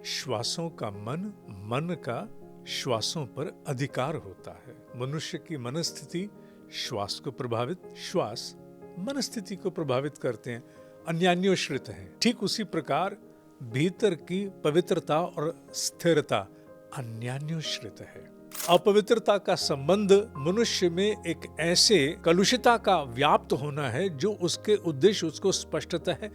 श्वासों का मन, मन का श्वासों पर अधिकार होता है। मनुष्य की मनस्थिति श्वास को प्रभावित, श्वास मनस्थिति को प्रभावित करते हैं, अन्यान्योश्रित हैं। ठीक उसी प्रकार भीतर की पवित्रता और स्थिरता अन्यान्योश्रित है। अपवित्रता का संबंध मनुष्य में एक ऐसे कलुषिता का व्याप्त होना है जो उसके उद्देश्य उसको स्पष्टतः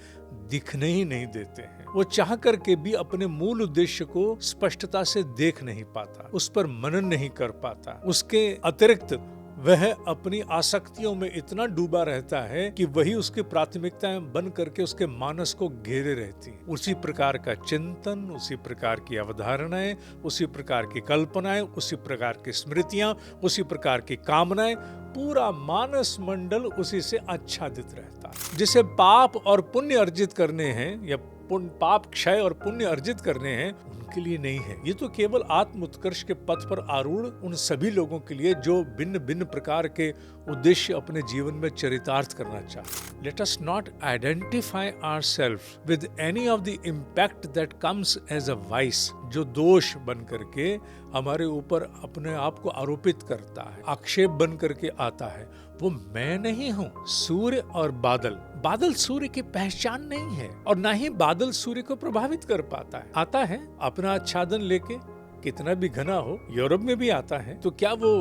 दिखने ही नहीं देते हैं। वो चाह करके भी अपने मूल उद्देश्य को स्पष्टता से देख नहीं पाता, उस पर मनन नहीं कर पाता। उसके अतिरिक्त वह अपनी आसक्तियों में इतना डूबा रहता है कि वही उसकी प्राथमिकताएं बन करके उसके मानस को घेरे रहती हैं। उसी प्रकार का चिंतन, उसी प्रकार की अवधारणाएं, उसी प्रकार की कल्पनाएं, उसी प्रकार की स्मृतियां, उसी प्रकार की कामनाएं, पूरा मानस मंडल उसी से आच्छादित रहता है। जिसे पाप और पुण्य अर्जित करने हैं या पाप क्षय और पुण्य अर्जित करने हैं, उनके लिए नहीं है। ये तो केवल आत्म उत्कर्ष के पथ पर आरूढ़ उन सभी लोगों के लिए जो भिन्न भिन्न प्रकार के उद्देश्य अपने जीवन में चरितार्थ करना चाहते। Let us not identify ourselves with any of the impact that comes as a vice, जो दोष बन करके हमारे ऊपर अपने आप को आरोपित करता है, आक्षेप बन करके आता है। वो मैं नहीं हूं। सूर्य और बादल, बादल सूर्य की पहचान नहीं है और ना ही बादल सूर्य को प्रभावित कर पाता है। आता है अपना आच्छादन लेके, कितना भी घना हो, यूरोप में भी आता है, तो क्या वो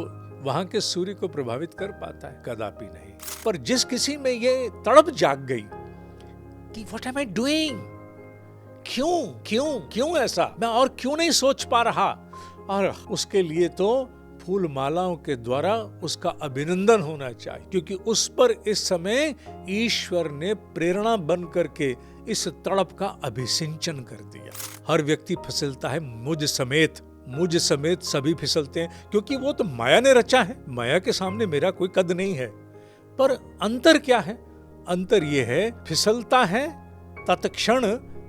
वहां के सूर्य को प्रभावित कर पाता है? कदापि नहीं। पर जिस किसी में ये तड़प जाग गई कि व्हाट एम आई डूइंग, क्यों क्यों क्यों ऐसा, मैं और क्यों नहीं सोच पा रहा, और उसके लिए तो फूल मालाओं के द्वारा उसका अभिनंदन होना चाहिए, क्योंकि उस पर इस समय ईश्वर ने प्रेरणा बन करके इस तड़प का अभिसिंचन कर दिया। हर व्यक्ति फिसलता है, मुझ समेत सभी फिसलते हैं, क्योंकि वो तो माया ने रचा है। माया के सामने मेरा कोई कद नहीं है। पर अंतर क्या है? अंतर ये है, फिसलता है तत्क्षण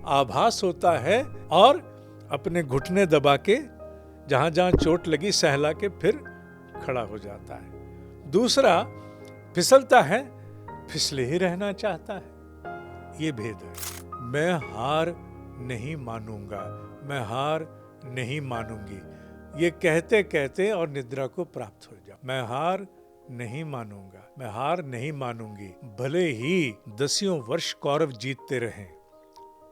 आभास होता है और अपने घुटने दबा के जहां जहां चोट लगी सहला के फिर खड़ा हो जाता है। दूसरा फिसलता है, फिसले ही रहना चाहता है। ये भेद है। मैं हार नहीं मानूंगा, मैं हार नहीं मानूंगी, ये कहते कहते और निद्रा को प्राप्त हो जाओ। मैं हार नहीं मानूंगा, मैं हार नहीं मानूंगी, भले ही 10 वर्ष कौरव जीतते रहें,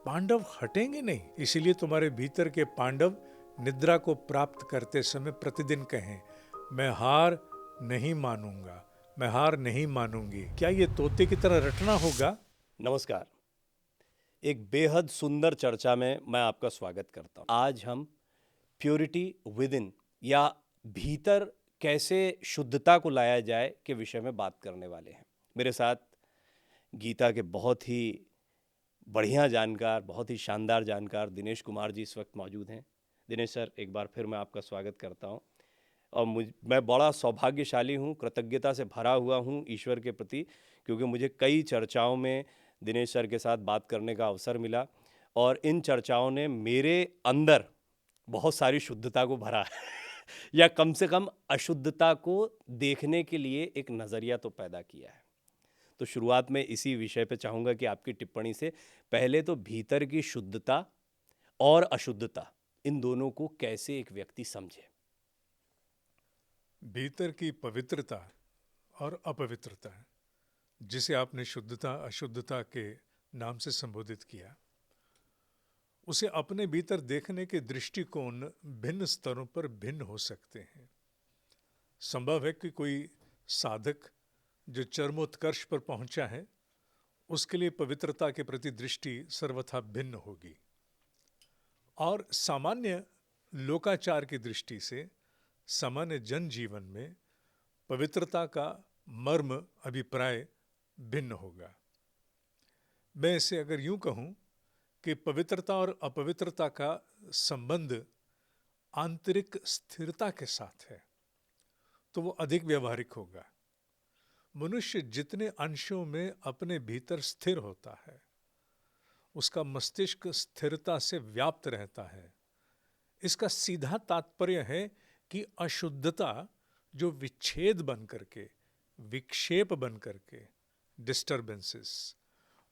पांडव हटेंगे नहीं। इसीलिए तुम्हारे भीतर के पांडव निद्रा को प्राप्त करते समय प्रतिदिन कहें, मैं हार नहीं मानूंगा, मैं हार नहीं मानूंगी। क्या ये तोते की तरह रटना होगा? नमस्कार। एक बेहद सुंदर चर्चा में मैं आपका स्वागत करता हूँ। आज हम प्योरिटी विद इन या भीतर कैसे शुद्धता को लाया जाए के विषय में बात करने वाले हैं। मेरे साथ गीता के बहुत ही बढ़िया जानकार, बहुत ही शानदार जानकार दिनेश कुमार जी इस वक्त मौजूद हैं। दिनेश सर, एक बार फिर मैं आपका स्वागत करता हूँ और मैं बड़ा सौभाग्यशाली हूँ, कृतज्ञता से भरा हुआ हूँ ईश्वर के प्रति, क्योंकि मुझे कई चर्चाओं में दिनेश सर के साथ बात करने का अवसर मिला और इन चर्चाओं ने मेरे अंदर बहुत सारी शुद्धता को भरा है या कम से कम अशुद्धता को देखने के लिए एक नज़रिया तो पैदा किया है। तो शुरुआत में इसी विषय पे चाहूँगा कि आपकी टिप्पणी से पहले तो भीतर की शुद्धता और अशुद्धता, इन दोनों को कैसे एक व्यक्ति समझे। भीतर की पवित्रता और अपवित्रता, जिसे आपने शुद्धता अशुद्धता के नाम से संबोधित किया, उसे अपने भीतर देखने के दृष्टिकोण भिन्न स्तरों पर भिन्न हो सकते हैं। संभव है कि कोई साधक जो चरमोत्कर्ष पर पहुंचा है, उसके लिए पवित्रता के प्रति दृष्टि सर्वथा भिन्न होगी, और सामान्य लोकाचार की दृष्टि से सामान्य जनजीवन में पवित्रता का मर्म अभिप्राय भिन्न होगा। मैं इसे अगर यूं कहूं कि पवित्रता और अपवित्रता का संबंध आंतरिक स्थिरता के साथ है, तो वो अधिक व्यवहारिक होगा। मनुष्य जितने अंशों में अपने भीतर स्थिर होता है, उसका मस्तिष्क स्थिरता से व्याप्त रहता है। इसका सीधा तात्पर्य है कि अशुद्धता जो विच्छेद बन करके, विक्षेप बन करके, डिस्टर्बेंसेस,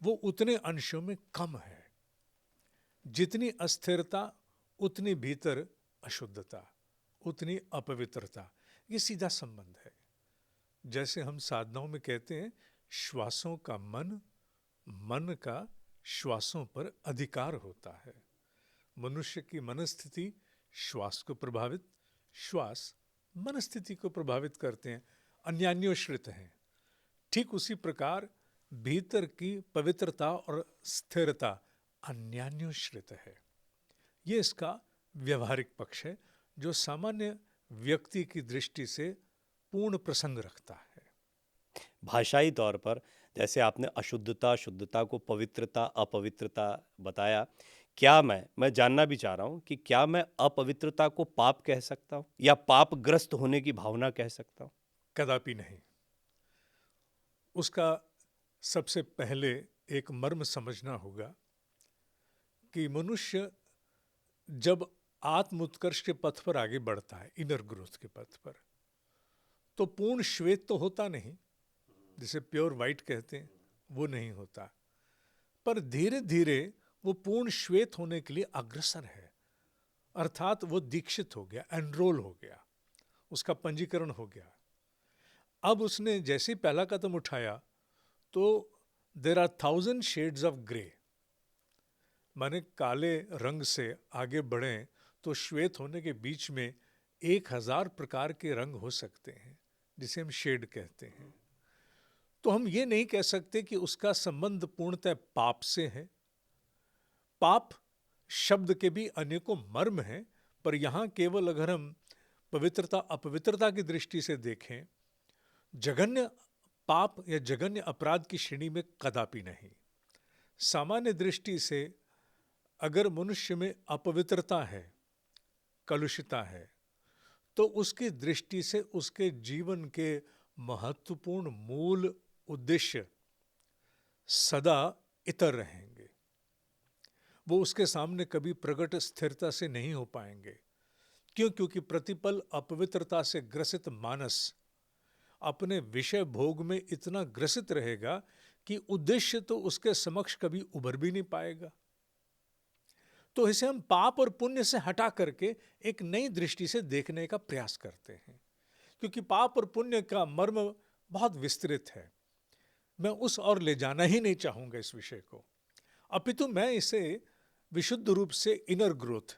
वो उतने अंशों में कम है जितनी अस्थिरता उतनी भीतर अशुद्धता, उतनी अपवित्रता। ये सीधा संबंध है। जैसे हम साधनाओं में कहते हैं, श्वासों का मन, मन का श्वासों पर अधिकार होता है। मनुष्य की मनस्थिति श्वास को प्रभावित, श्वास मनस्थिति को प्रभावित करते हैं, अन्यान्योश्रित हैं। ठीक उसी प्रकार भीतर की पवित्रता और स्थिरता अन्यान्योश्रित है। ये इसका व्यवहारिक पक्ष है, जो सामान्य व्यक्ति की दृष्टि से पूर्ण प्रसंग रखता है। भाषाई तौर पर जैसे आपने अशुद्धता, शुद्धता को पवित्रता, अपवित्रता बताया, क्या मैं जानना भी चाह रहा हूं कि क्या मैं अपवित्रता को पाप कह सकता हूं या पापग्रस्त होने की भावना कह सकता हूं? कदापि नहीं। उसका सबसे पहले एक मर्म समझना होगा कि मनुष्य जब आत्म उत्कर्ष के पथ पर आगे बढ़ता है, इनर ग्रोथ के पथ पर, तो पूर्ण श्वेत तो होता नहीं, जिसे प्योर वाइट कहते हैं, वो नहीं होता, पर धीरे धीरे वो पूर्ण श्वेत होने के लिए अग्रसर है। अर्थात वो दीक्षित हो गया, एनरोल हो गया, उसका पंजीकरण हो गया। अब उसने जैसे ही पहला कदम उठाया तो there are 1000 shades of grey, माने काले रंग से आगे बढ़ें तो श्वेत होने के बीच में 1000 प्रकार के रंग हो सकते हैं, जिसे हम शेड कहते हैं। तो हम ये नहीं कह सकते कि उसका संबंध पूर्णतः पाप से है। पाप शब्द के भी अनेकों मर्म हैं, पर यहां केवल अगर हम पवित्रता अपवित्रता की दृष्टि से देखें, जघन्य पाप या जघन्य अपराध की श्रेणी में कदापि नहीं। सामान्य दृष्टि से अगर मनुष्य में अपवित्रता है, कलुषिता है, तो उसकी दृष्टि से उसके जीवन के महत्वपूर्ण मूल उद्देश्य सदा इतर रहेंगे। वो उसके सामने कभी प्रकट स्थिरता से नहीं हो पाएंगे। क्यों? क्योंकि प्रतिपल अपवित्रता से ग्रसित मानस अपने विषय भोग में इतना ग्रसित रहेगा कि उद्देश्य तो उसके समक्ष कभी उभर भी नहीं पाएगा। तो इसे हम पाप और पुण्य से हटा करके एक नई दृष्टि से देखने का प्रयास करते हैं, क्योंकि पाप और पुण्य का मर्म बहुत विस्तृत है। मैं उस और ले जाना ही नहीं चाहूंगा इस विषय को, अपितु मैं इसे विशुद्ध रूप से इनर ग्रोथ,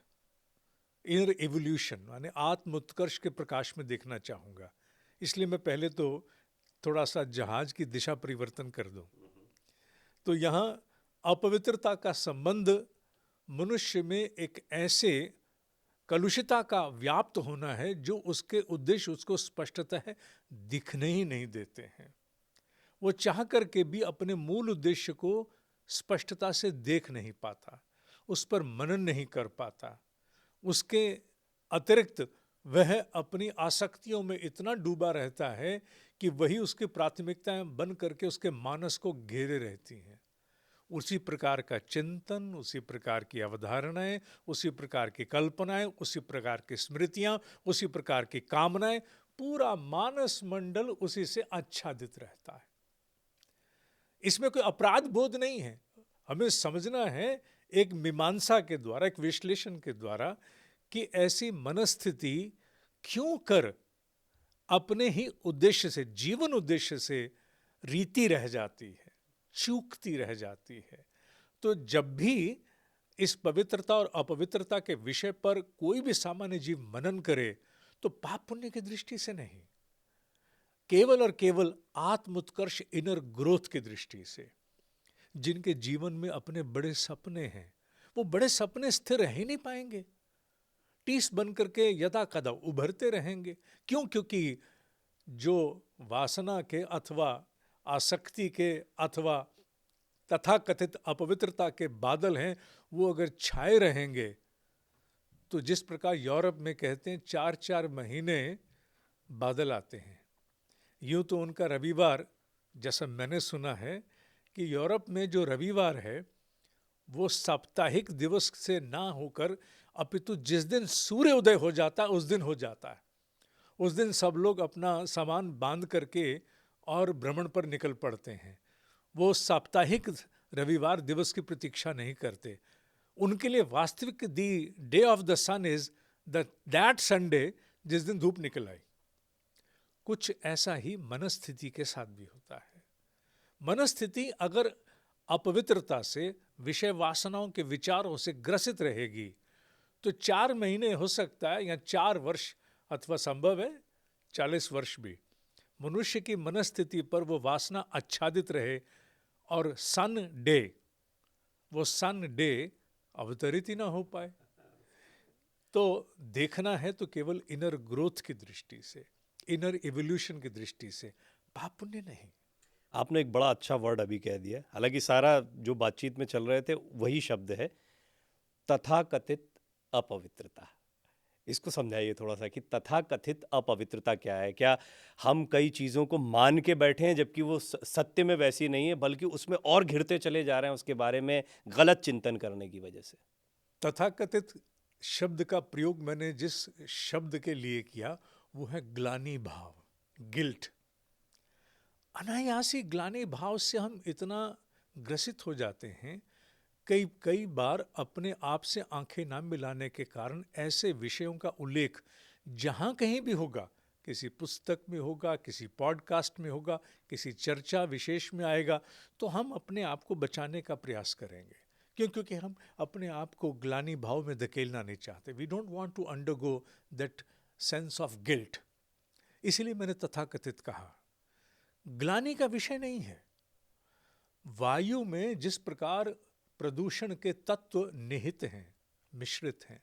इनर एवोल्यूशन माने आत्म उत्कर्ष के प्रकाश में देखना चाहूंगा। इसलिए मैं पहले तो थोड़ा सा जहाज की दिशा परिवर्तन कर दूं। तो यहां अपवित्रता का संबंध मनुष्य में एक ऐसे कलुषिता का व्याप्त होना है जो उसके उद्देश्य उसको स्पष्टतः दिखने ही नहीं देते हैं। वो चाह करके भी अपने मूल उद्देश्य को स्पष्टता से देख नहीं पाता, उस पर मनन नहीं कर पाता। उसके अतिरिक्त वह अपनी आसक्तियों में इतना डूबा रहता है कि वही उसकी प्राथमिकताएं बन करके उसके मानस को घेरे रहती हैं। उसी प्रकार का चिंतन, उसी प्रकार की अवधारणाएं, उसी प्रकार की कल्पनाएं, उसी प्रकार की स्मृतियां, उसी प्रकार की कामनाएं, पूरा मानस मंडल उसी से आच्छादित रहता है। इसमें कोई अपराध बोध नहीं है। हमें समझना है एक मीमांसा के द्वारा, एक विश्लेषण के द्वारा, कि ऐसी मनस्थिति क्यों कर अपने ही उद्देश्य से, जीवन उद्देश्य से रीति रह जाती है, चूकती रह जाती है। तो जब भी इस पवित्रता और अपवित्रता के विषय पर कोई भी सामान्य जीव मनन करे तो पाप पुण्य की दृष्टि से नहीं, केवल और केवल आत्म उत्कर्ष, इनर ग्रोथ की दृष्टि से। जिनके जीवन में अपने बड़े सपने हैं, वो बड़े सपने स्थिर रह ही नहीं पाएंगे, टीस बन करके यदा कदा उभरते रहेंगे। क्यों? क्योंकि जो वासना के अथवा आसक्ति के अथवा तथाकथित अपवित्रता के बादल हैं, वो अगर छाए रहेंगे तो जिस प्रकार यूरोप में कहते हैं 4-4 महीने बादल आते हैं, यूं तो उनका रविवार, जैसा मैंने सुना है कि यूरोप में जो रविवार है वो साप्ताहिक दिवस से ना होकर अपितु जिस दिन सूर्य उदय हो जाता है उस दिन हो जाता है। उस दिन सब लोग अपना सामान बांध करके और भ्रमण पर निकल पड़ते हैं। वो साप्ताहिक रविवार दिवस की प्रतीक्षा नहीं करते। उनके लिए वास्तविक the day of the sun is that Sunday जिस दिन धूप निकल आई। कुछ ऐसा ही मनस्थिति के साथ भी होता है। मनस्थिति अगर अपवित्रता से, विषय वासनाओं के विचारों से ग्रसित रहेगी तो 4 महीने हो सकता है या 4 वर्ष अथवा संभव है 40 वर्ष भी मनुष्य की मनस्थिति पर वो वासना आच्छादित रहे और वो सन डे अवतरित ही ना हो पाए। तो देखना है तो केवल इनर ग्रोथ की दृष्टि से, इनर इवोल्यूशन की दृष्टि से, पाप पुण्य नहीं। आपने एक बड़ा अच्छा वर्ड अभी कह दिया, हालांकि सारा जो बातचीत में चल रहे थे वही शब्द है, तथाकथित अपवित्रता। इसको समझाइए थोड़ा सा कि तथाकथित अपवित्रता क्या है। क्या हम कई चीज़ों को मान के बैठे हैं जबकि वो सत्य में वैसी नहीं है, बल्कि उसमें और घिरते चले जा रहे हैं उसके बारे में गलत चिंतन करने की वजह से? तथाकथित शब्द का प्रयोग मैंने जिस शब्द के लिए किया वो है ग्लानि भाव, गिल्ट। अनायासी ग्लानि भाव से हम इतना ग्रसित हो जाते हैं, कई बार अपने आप से आंखें ना मिलाने के कारण ऐसे विषयों का उल्लेख जहां कहीं भी होगा, किसी पुस्तक में होगा, किसी पॉडकास्ट में होगा, किसी चर्चा विशेष में आएगा, तो हम अपने आप को बचाने का प्रयास करेंगे। क्योंकि हम अपने आप को ग्लानि भाव में धकेलना नहीं चाहते। We don't want to undergo that sense of guilt. इसलिए मैंने तथाकथित कहा। ग्लानि का विषय नहीं है। वायु में जिस प्रकार प्रदूषण के तत्व निहित हैं, मिश्रित हैं,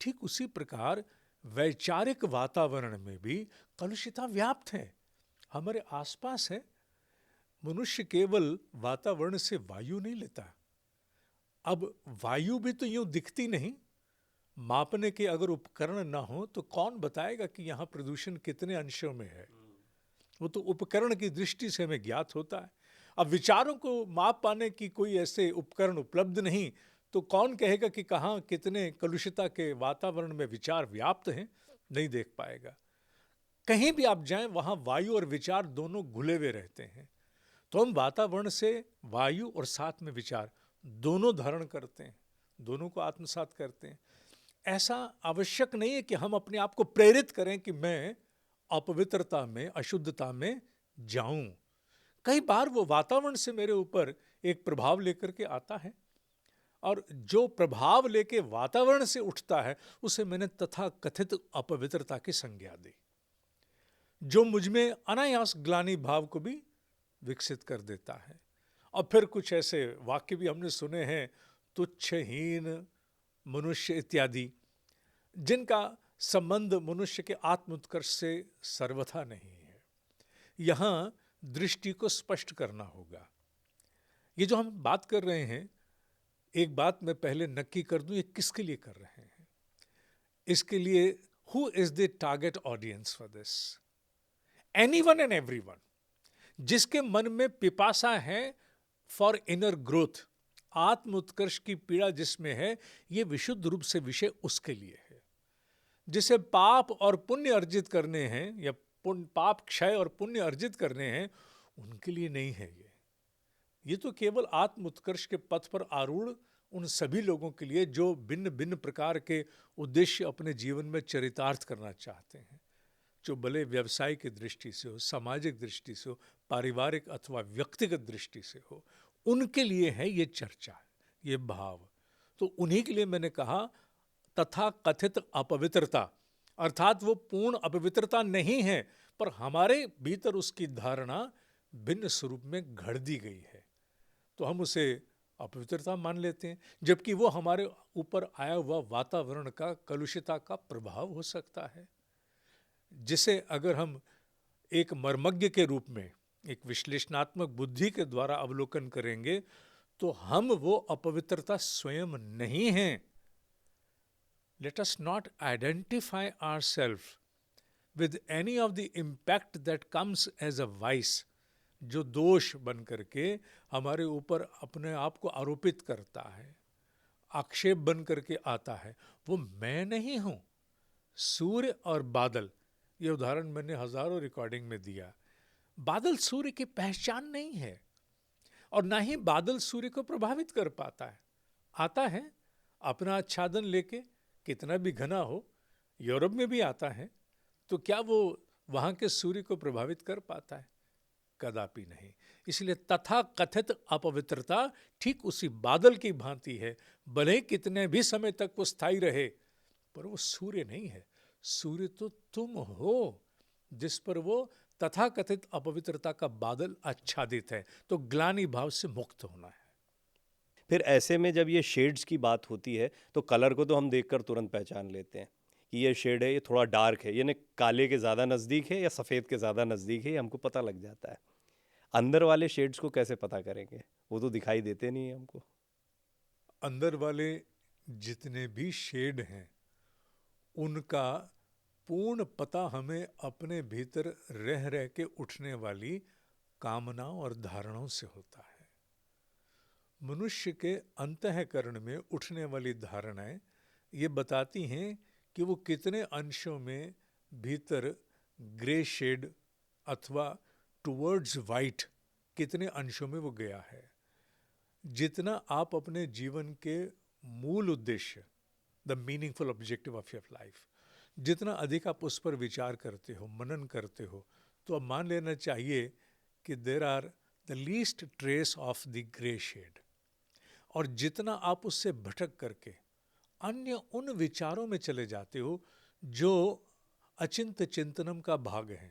ठीक उसी प्रकार वैचारिक वातावरण में भी कलुषिता व्याप्त है, हमारे आसपास है। मनुष्य केवल वातावरण से वायु नहीं लेता। अब वायु भी तो यूं दिखती नहीं, मापने के अगर उपकरण ना हो तो कौन बताएगा कि यहां प्रदूषण कितने अंशों में है। वो तो उपकरण की दृष्टि से हमें ज्ञात होता है। अब विचारों को माप पाने की कोई ऐसे उपकरण उपलब्ध नहीं, तो कौन कहेगा कि कहाँ कितने कलुषिता के वातावरण में विचार व्याप्त हैं, नहीं देख पाएगा। कहीं भी आप जाएं वहां वायु और विचार दोनों घुले हुए रहते हैं। तो हम वातावरण से वायु और साथ में विचार दोनों धारण करते हैं, दोनों को आत्मसात करते हैं। ऐसा आवश्यक नहीं है कि हम अपने आप को प्रेरित करें कि मैं अपवित्रता में, अशुद्धता में जाऊं। कई बार वो वातावरण से मेरे ऊपर एक प्रभाव लेकर के आता है, और जो प्रभाव लेके वातावरण से उठता है उसे मैंने तथाकथित अपवित्रता की संज्ञा दी, जो मुझ में अनायास ग्लानि भाव को भी विकसित कर देता है। और फिर कुछ ऐसे वाक्य भी हमने सुने हैं, तुच्छहीन मनुष्य इत्यादि, जिनका संबंध मनुष्य के आत्म उत्कर्ष से सर्वथा नहीं है। यहां दृष्टि को स्पष्ट करना होगा। ये जो हम बात कर रहे हैं, एक बात मैं पहले नक्की कर दूं, ये किसके लिए कर रहे हैं। इसके लिए who is the target audience for this? Anyone and everyone जिसके मन में पिपासा है फॉर इनर ग्रोथ, आत्म उत्कर्ष की पीड़ा जिसमें है, ये विशुद्ध रूप से विषय उसके लिए है। जिसे पाप और पुण्य अर्जित करने हैं, या पाप क्षय और पुण्य अर्जित करने हैं, उनके लिए नहीं है ये तो केवल आत्म उत्कर्ष के पथ पर आरूढ़ उन सभी लोगों के लिए जो भिन्न भिन्न प्रकार के उद्देश्य अपने जीवन में चरितार्थ करना चाहते हैं, जो भले व्यवसाय की दृष्टि से हो, सामाजिक दृष्टि से हो, पारिवारिक अथवा व्यक्तिगत दृष्टि से हो, उनके लिए है ये चर्चा, ये भाव। तो उन्हीं के लिए मैंने कहा तथा कथित अपवित्रता, अर्थात वो पूर्ण अपवित्रता नहीं है, पर हमारे भीतर उसकी धारणा भिन्न स्वरूप में घड़ दी गई है, तो हम उसे अपवित्रता मान लेते हैं, जबकि वो हमारे ऊपर आया हुआ वातावरण का, कलुषिता का प्रभाव हो सकता है, जिसे अगर हम एक मर्मज्ञ के रूप में, एक विश्लेषणात्मक बुद्धि के द्वारा अवलोकन करेंगे, तो हम वो अपवित्रता स्वयं नहीं हैं। Let us not identify ourselves with any of the impact that comes as a vice, जो दोष बन करके हमारे ऊपर अपने आप को आरोपित करता है, आक्षेप बन करके आता है, वो मैं नहीं हूं। सूर्य और बादल, ये उदाहरण मैंने हजारों रिकॉर्डिंग में दिया। बादल सूर्य की पहचान नहीं है, और ना ही बादल सूर्य को प्रभावित कर पाता है। आता है अपना आच्छादन लेके, कितना भी घना हो, यूरोप में भी आता है, तो क्या वो वहाँ के सूर्य को प्रभावित कर पाता है? कदापि नहीं। इसलिए तथा कथित अपवित्रता ठीक उसी बादल की भांति है, भले ही कितने भी समय तक वो स्थायी रहे, पर वो सूर्य नहीं है। सूर्य तो तुम हो, जिस पर वो तथाकथित अपवित्रता का बादल आच्छादित है। तो ग्लानि भाव से मुक्त होना है। फिर ऐसे में जब ये शेड्स की बात होती है तो कलर को तो हम देखकर तुरंत पहचान लेते हैं कि ये शेड है, ये थोड़ा डार्क है, यानी काले के ज़्यादा नज़दीक है या सफ़ेद के ज़्यादा नज़दीक है, ये हमको पता लग जाता है। अंदर वाले शेड्स को कैसे पता करेंगे? वो तो दिखाई देते नहीं है हमको। अंदर वाले जितने भी शेड हैं, उनका पूर्ण पता हमें अपने भीतर रह रह के उठने वाली कामनाओं और धारणाओं से होता है। मनुष्य के अंतःकरण में उठने वाली धारणाएं ये बताती हैं कि वो कितने अंशों में भीतर ग्रे शेड अथवा टुवर्ड्स वाइट कितने अंशों में वो गया है। जितना आप अपने जीवन के मूल उद्देश्य, the meaningful objective of your life, जितना अधिक आप उस पर विचार करते हो, मनन करते हो, तो अब मान लेना चाहिए कि there are the least trace of the grey shade. और जितना आप उससे भटक करके अन्य उन विचारों में चले जाते हो जो अचिंत चिंतनम का भाग है,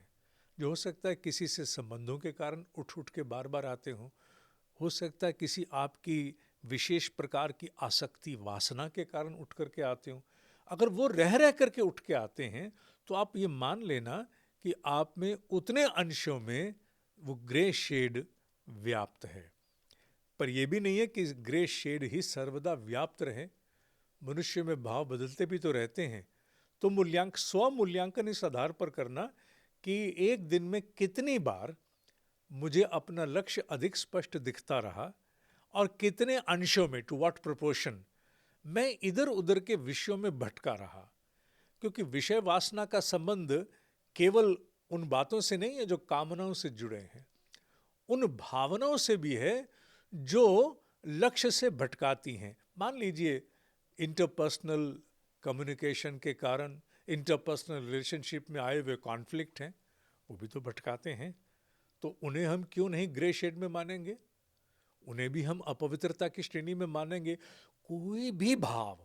जो हो सकता है किसी से संबंधों के कारण उठ उठ के बार बार आते हो सकता है किसी आपकी विशेष प्रकार की आसक्ति वासना के कारण उठ करके आते हो। अगर वो रह रह करके उठ के आते हैं तो आप ये मान लेना कि आप में उतने अंशों में वो ग्रे शेड व्याप्त है। पर यह भी नहीं है कि ग्रे शेड ही सर्वदा व्याप्त रहे। मनुष्य में भाव बदलते भी तो रहते हैं। तो स्व मूल्यांकन इस आधार पर करना कि एक दिन में कितनी बार मुझे अपना लक्ष्य अधिक स्पष्ट दिखता रहा और कितने अंशों में, टू व्हाट प्रोपोर्शन, मैं इधर उधर के विषयों में भटका रहा। क्योंकि विषय वासना का संबंध केवल उन बातों से नहीं है जो कामनाओं से जुड़े हैं, उन भावनाओं से भी है जो लक्ष्य से भटकाती हैं। मान लीजिए इंटरपर्सनल कम्युनिकेशन के कारण इंटरपर्सनल रिलेशनशिप में आए हुए कॉन्फ्लिक्ट हैं, वो भी तो भटकाते हैं। तो उन्हें हम क्यों नहीं ग्रे शेड में मानेंगे? उन्हें भी हम अपवित्रता की श्रेणी में मानेंगे। कोई भी भाव,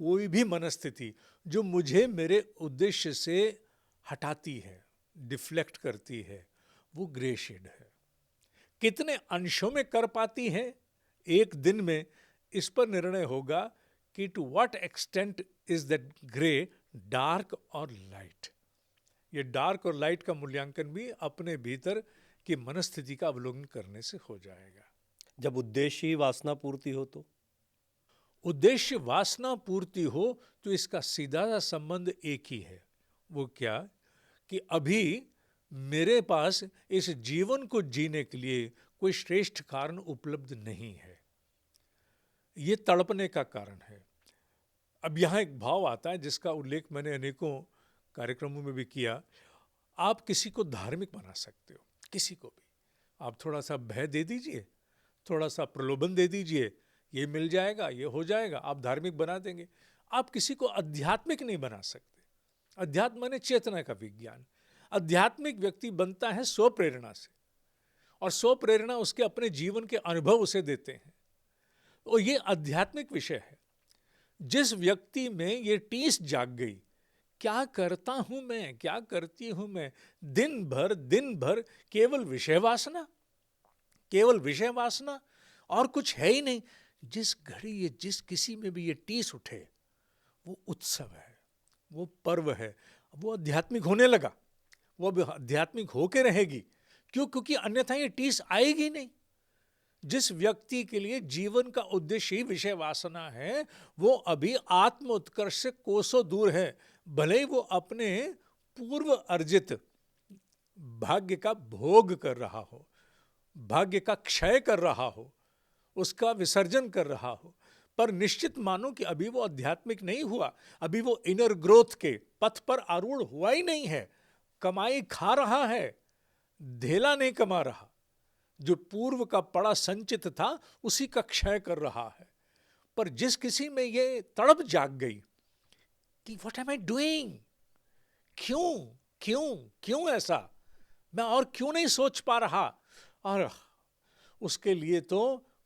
कोई भी मनस्थिति जो मुझे मेरे उद्देश्य से हटाती है, डिफ्लेक्ट करती है, वो ग्रे शेड है। कितने अंशों में कर पाती है एक दिन में, इस पर निर्णय होगा कि to what extent is that grey, dark और लाइट। ये डार्क और लाइट का मूल्यांकन भी अपने भीतर की मनस्थिति का अवलोकन करने से हो जाएगा। जब उद्देश्य ही वासना पूर्ति हो तो? उद्देश्य वासना पूर्ति हो तो इसका सीधा सा संबंध एक ही है। वो क्या? कि अभी मेरे पास इस जीवन को जीने के लिए कोई श्रेष्ठ कारण उपलब्ध नहीं है। ये तड़पने का कारण है। अब यहाँ एक भाव आता है जिसका उल्लेख मैंने अनेकों कार्यक्रमों में भी किया। आप किसी को धार्मिक बना सकते हो, किसी को भी। आप थोड़ा सा भय दे दीजिए, थोड़ा सा प्रलोभन दे दीजिए, ये मिल जाएगा, ये हो जाएगा, आप धार्मिक बना देंगे। आप किसी को आध्यात्मिक नहीं बना सकते। अध्यात्म माने चेतना का विज्ञान। आध्यात्मिक व्यक्ति बनता है स्व प्रेरणा से, और स्व प्रेरणा उसके अपने जीवन के अनुभव उसे देते हैं। और ये आध्यात्मिक विषय है। जिस व्यक्ति में ये टीस जाग गई, क्या करता हूं मैं, क्या करती हूं मैं, दिन भर केवल विषय वासना, केवल विषय वासना और कुछ है ही नहीं। जिस घड़ी ये जिस किसी में भी ये टीस उठे, वो उत्सव है, वो पर्व है, वो आध्यात्मिक होने लगा, वो अब आध्यात्मिक होके रहेगी। क्यों? क्योंकि अन्यथा ये टीस आएगी नहीं। जिस व्यक्ति के लिए जीवन का उद्देश्य ही विषय वासना है, वो अभी आत्म उत्कर्ष से कोसों दूर है। भले ही वो अपने पूर्व अर्जित भाग्य का भोग कर रहा हो, भाग्य का क्षय कर रहा हो, उसका विसर्जन कर रहा हो, पर निश्चित मानो कि अभी वो आध्यात्मिक नहीं हुआ, अभी वो इनर ग्रोथ के पथ पर आरूढ़ हुआ ही नहीं है। कमाई खा रहा है, धेला नहीं कमा रहा। जो पूर्व का पड़ा संचित था, उसी का क्षय कर रहा है। पर जिस किसी में ये तड़प जाग गई कि व्हाट एम आई डूइंग, क्यों क्यों क्यों ऐसा, मैं और क्यों नहीं सोच पा रहा, और उसके लिए तो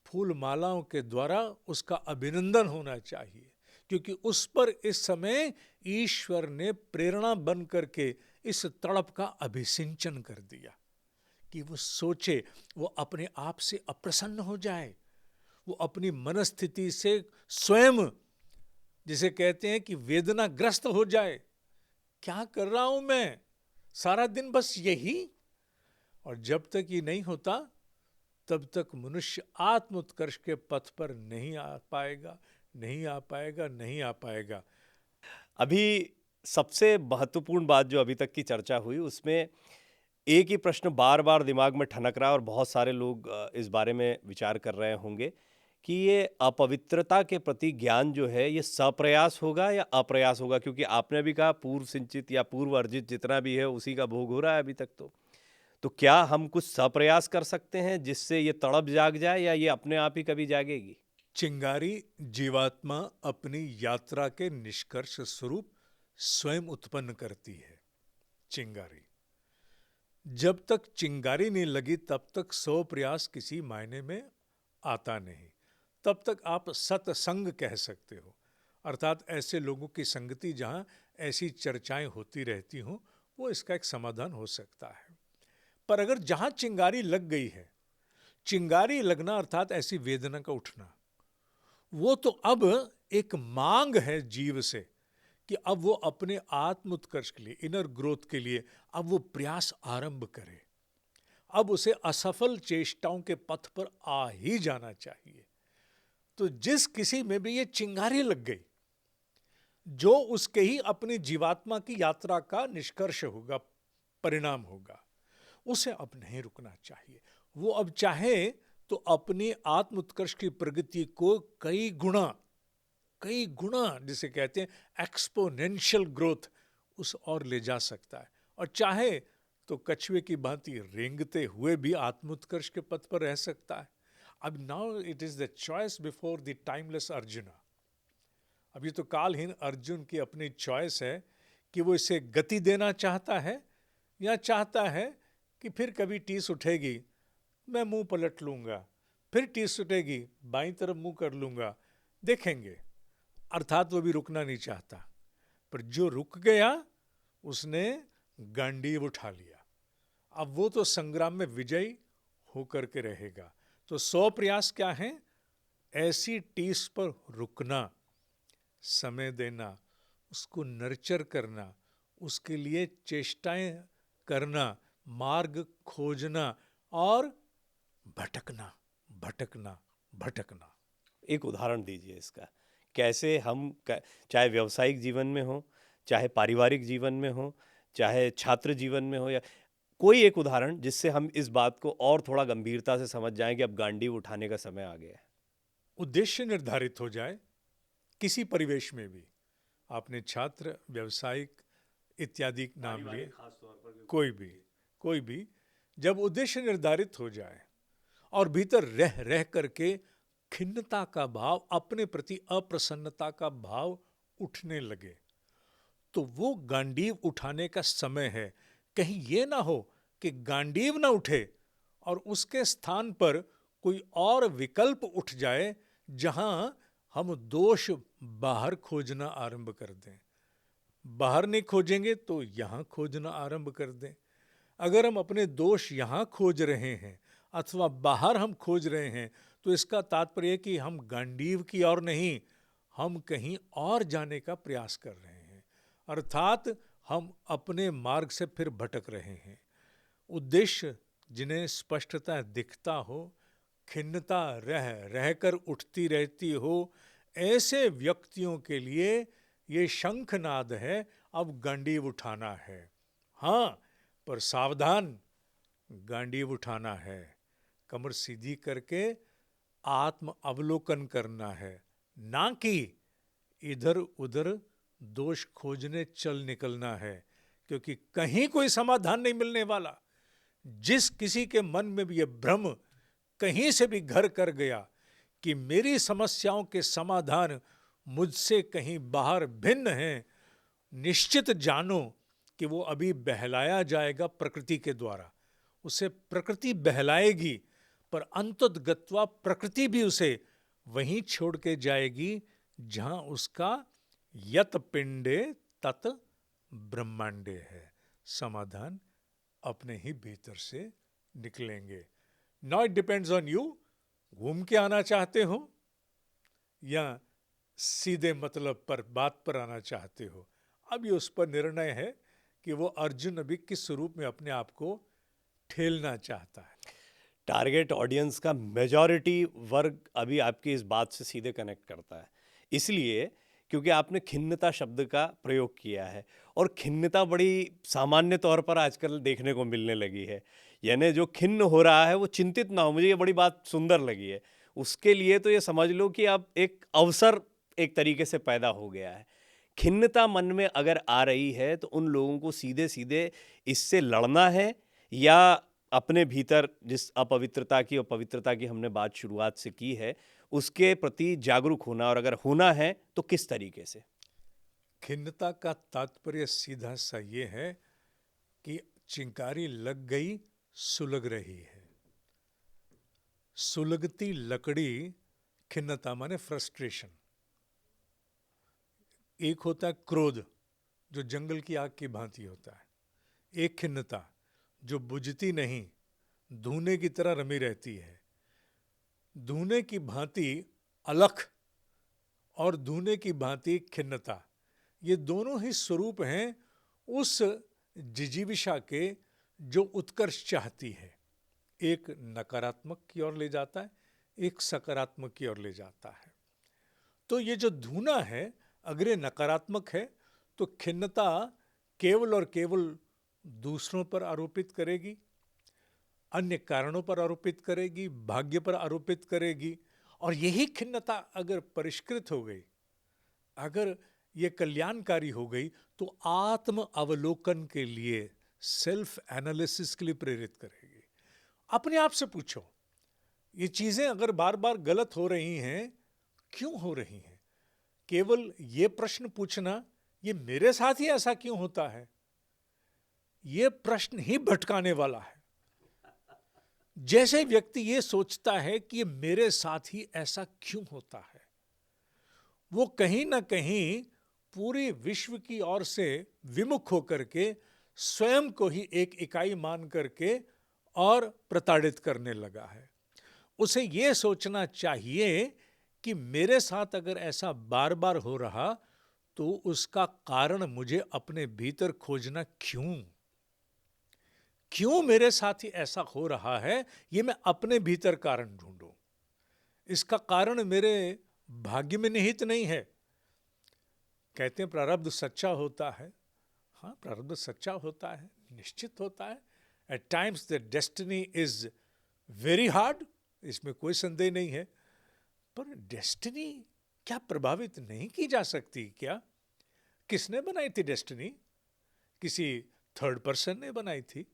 फूल मालाओं के द्वारा उसका अभिनंदन होना चाहिए, क्योंकि उस पर इस समय ईश्वर ने प्रेरणा बन करके इस तड़प का अभिसिंचन कर दिया कि वो सोचे, वो अपने आप से अप्रसन्न हो जाए, वो अपनी मनस्थिति से स्वयं, जिसे कहते हैं कि वेदनाग्रस्त हो जाए, क्या कर रहा हूं मैं सारा दिन बस यही। और जब तक ये नहीं होता तब तक मनुष्य आत्म उत्कर्ष के पथ पर नहीं आ पाएगा, नहीं आ पाएगा, नहीं आ पाएगा। अभी सबसे महत्वपूर्ण बात जो अभी तक की चर्चा हुई उसमें एक ही प्रश्न बार बार दिमाग में ठनक रहा है और बहुत सारे लोग इस बारे में विचार कर रहे होंगे कि ये अपवित्रता के प्रति ज्ञान जो है ये सप्रयास होगा या अप्रयास होगा, क्योंकि आपने भी कहा पूर्व सिंचित या पूर्व अर्जित जितना भी है उसी का भोग हो रहा है अभी तक। तो क्या हम कुछ सप्रयास कर सकते हैं जिससे ये तड़प जाग जाए, या ये अपने आप ही कभी जागेगी? चिंगारी जीवात्मा अपनी यात्रा के निष्कर्ष स्वरूप स्वयं उत्पन्न करती है। चिंगारी जब तक चिंगारी नहीं लगी तब तक सौ प्रयास किसी मायने में आता नहीं, तब तक आप सत्संग कह सकते हो, अर्थात ऐसे लोगों की संगति जहां ऐसी चर्चाएं होती रहती हों, वो इसका एक समाधान हो सकता है। पर अगर जहां चिंगारी लग गई है, चिंगारी लगना अर्थात ऐसी वेदना का उठना, वो तो अब एक मांग है जीव से कि अब वो अपने आत्म उत्कर्ष के लिए, इनर ग्रोथ के लिए अब वो प्रयास आरंभ करे, अब उसे असफल चेष्टाओं के पथ पर आ ही जाना चाहिए। तो जिस किसी में भी ये चिंगारी लग गई, जो उसके ही अपनी जीवात्मा की यात्रा का निष्कर्ष होगा, परिणाम होगा, उसे अब नहीं रुकना चाहिए। वो अब चाहे तो अपनी आत्म उत्कर्ष की प्रगति को कई गुणा जिसे कहते हैं एक्सपोनेंशियल ग्रोथ, उस और ले जा सकता है, और चाहे तो कछुए की भांति रेंगते हुए भी आत्म उत्कर्ष के पथ पर रह सकता है। अब now it is the choice before the timeless arjuna. अभी तो कालहीन अर्जुन की अपनी चॉइस है कि वो इसे गति देना चाहता है या चाहता है कि फिर कभी टीस उठेगी मैं मुंह पलट लूंगा, फिर टीस उठेगी बाईं तरफ मुंह कर लूंगा, देखेंगे। अर्थात वो भी रुकना नहीं चाहता, पर जो रुक गया उसने गांडीव उठा लिया, अब वो तो संग्राम में विजयी होकर के रहेगा। तो 100 प्रयास क्या है? ऐसी टीस पर रुकना, समय देना, उसको नर्चर करना, उसके लिए चेष्टाएं करना, मार्ग खोजना और भटकना भटकना भटकना। एक उदाहरण दीजिए इसका, कैसे हम चाहे व्यावसायिक जीवन में हो, चाहे पारिवारिक जीवन में हो, चाहे छात्र जीवन में हो, या कोई एक उदाहरण जिससे हम इस बात को और थोड़ा गंभीरता से समझ जाएं कि अब गांडीव उठाने का समय आ गया है। उद्देश्य निर्धारित हो जाए किसी परिवेश में भी, आपने छात्र, व्यावसायिक इत्यादि नाम लिए, कोई भी जब उद्देश्य निर्धारित हो जाए और भीतर रह रह करके खिन्नता का भाव, अपने प्रति अप्रसन्नता का भाव उठने लगे, तो वो गांडीव उठाने का समय है। कहीं ये ना हो कि गांडीव ना उठे और उसके स्थान पर कोई और विकल्प उठ जाए जहां हम दोष बाहर खोजना आरंभ कर दें। बाहर नहीं खोजेंगे तो यहां खोजना आरंभ कर दें। अगर हम अपने दोष यहां खोज रहे हैं अथवा बाहर हम खोज रहे हैं, तो इसका तात्पर्य कि हम गांडीव की ओर नहीं, हम कहीं और जाने का प्रयास कर रहे हैं, अर्थात हम अपने मार्ग से फिर भटक रहे हैं। उद्देश्य जिन्हें स्पष्टता दिखता हो, खिन्नता रह रहकर उठती रहती हो, ऐसे व्यक्तियों के लिए ये शंखनाद है, अब गांडीव उठाना है। हाँ, पर सावधान, गांडीव उठाना है, कमर सीधी करके आत्म अवलोकन करना है, ना कि इधर उधर दोष खोजने चल निकलना है, क्योंकि कहीं कोई समाधान नहीं मिलने वाला। जिस किसी के मन में भी यह भ्रम कहीं से भी घर कर गया कि मेरी समस्याओं के समाधान मुझसे कहीं बाहर भिन्न हैं, निश्चित जानो कि वो अभी बहलाया जाएगा प्रकृति के द्वारा। उसे प्रकृति बहलाएगी, पर अंततगत्वा प्रकृति भी उसे वहीं छोड़ के जाएगी जहां उसका यत पिंडे तत ब्रह्मांडे है। समाधान अपने ही भीतर से निकलेंगे। Now it depends on you, घूम के आना चाहते हो या सीधे मतलब पर बात पर आना चाहते हो। अब ये उस पर निर्णय है कि वो अर्जुन अभी किस स्वरूप में अपने आप को ठेलना चाहता है। टारगेट ऑडियंस का मेजॉरिटी वर्ग अभी आपकी इस बात से सीधे कनेक्ट करता है, इसलिए क्योंकि आपने खिन्नता शब्द का प्रयोग किया है और खिन्नता बड़ी सामान्य तौर पर आजकल देखने को मिलने लगी है। यानी जो खिन्न हो रहा है वो चिंतित ना हो, मुझे ये बड़ी बात सुंदर लगी है। उसके लिए तो ये समझ लो कि अब एक अवसर एक तरीके से पैदा हो गया है। खिन्नता मन में अगर आ रही है तो उन लोगों को सीधे सीधे इससे लड़ना है या अपने भीतर जिस अपवित्रता की और पवित्रता की हमने बात शुरुआत से की है उसके प्रति जागरूक होना, और अगर होना है तो किस तरीके से? खिन्नता का तात्पर्य सीधा सा ये है कि चिंगारी लग गई, सुलग रही है। सुलगती लकड़ी, खिन्नता माने फ्रस्ट्रेशन। एक होता है क्रोध, जो जंगल की आग की भांति होता है। एक खिन्नता जो बुझती नहीं, धुएं की तरह रमी रहती है। धुएं की भांति अलख और धुएं की भांति खिन्नता, ये दोनों ही स्वरूप हैं उस जिजीविषा के जो उत्कर्ष चाहती है। एक नकारात्मक की ओर ले जाता है, एक सकारात्मक की ओर ले जाता है। तो ये जो धुना है अगर ये नकारात्मक है तो खिन्नता केवल और केवल दूसरों पर आरोपित करेगी, अन्य कारणों पर आरोपित करेगी, भाग्य पर आरोपित करेगी। और यही खिन्नता अगर परिष्कृत हो गई, अगर ये कल्याणकारी हो गई, तो आत्म अवलोकन के लिए, सेल्फ एनालिसिस के लिए प्रेरित करेगी। अपने आप से पूछो, ये चीजें अगर बार बार गलत हो रही हैं, क्यों हो रही हैं? केवल ये प्रश्न पूछना, ये मेरे साथ ही ऐसा क्यों होता है, ये प्रश्न ही भटकाने वाला है। जैसे व्यक्ति ये सोचता है कि ये मेरे साथ ही ऐसा क्यों होता है, वो कहीं ना कहीं पूरे विश्व की ओर से विमुख होकर के स्वयं को ही एक इकाई मान करके और प्रताड़ित करने लगा है। उसे ये सोचना चाहिए कि मेरे साथ अगर ऐसा बार बार हो रहा तो उसका कारण मुझे अपने भीतर खोजना क्यों मेरे साथ ही ऐसा हो रहा है, ये मैं अपने भीतर कारण ढूंढूं। इसका कारण मेरे भाग्य में निहित नहीं है। कहते हैं प्रारब्ध सच्चा होता है। हाँ, प्रारब्ध सच्चा होता है, निश्चित होता है। At times the destiny is very hard, इसमें कोई संदेह नहीं है। पर डेस्टिनी क्या प्रभावित नहीं की जा सकती क्या? किसने बनाई थी डेस्टिनी? किसी थर्ड पर्सन ने बनाई थी।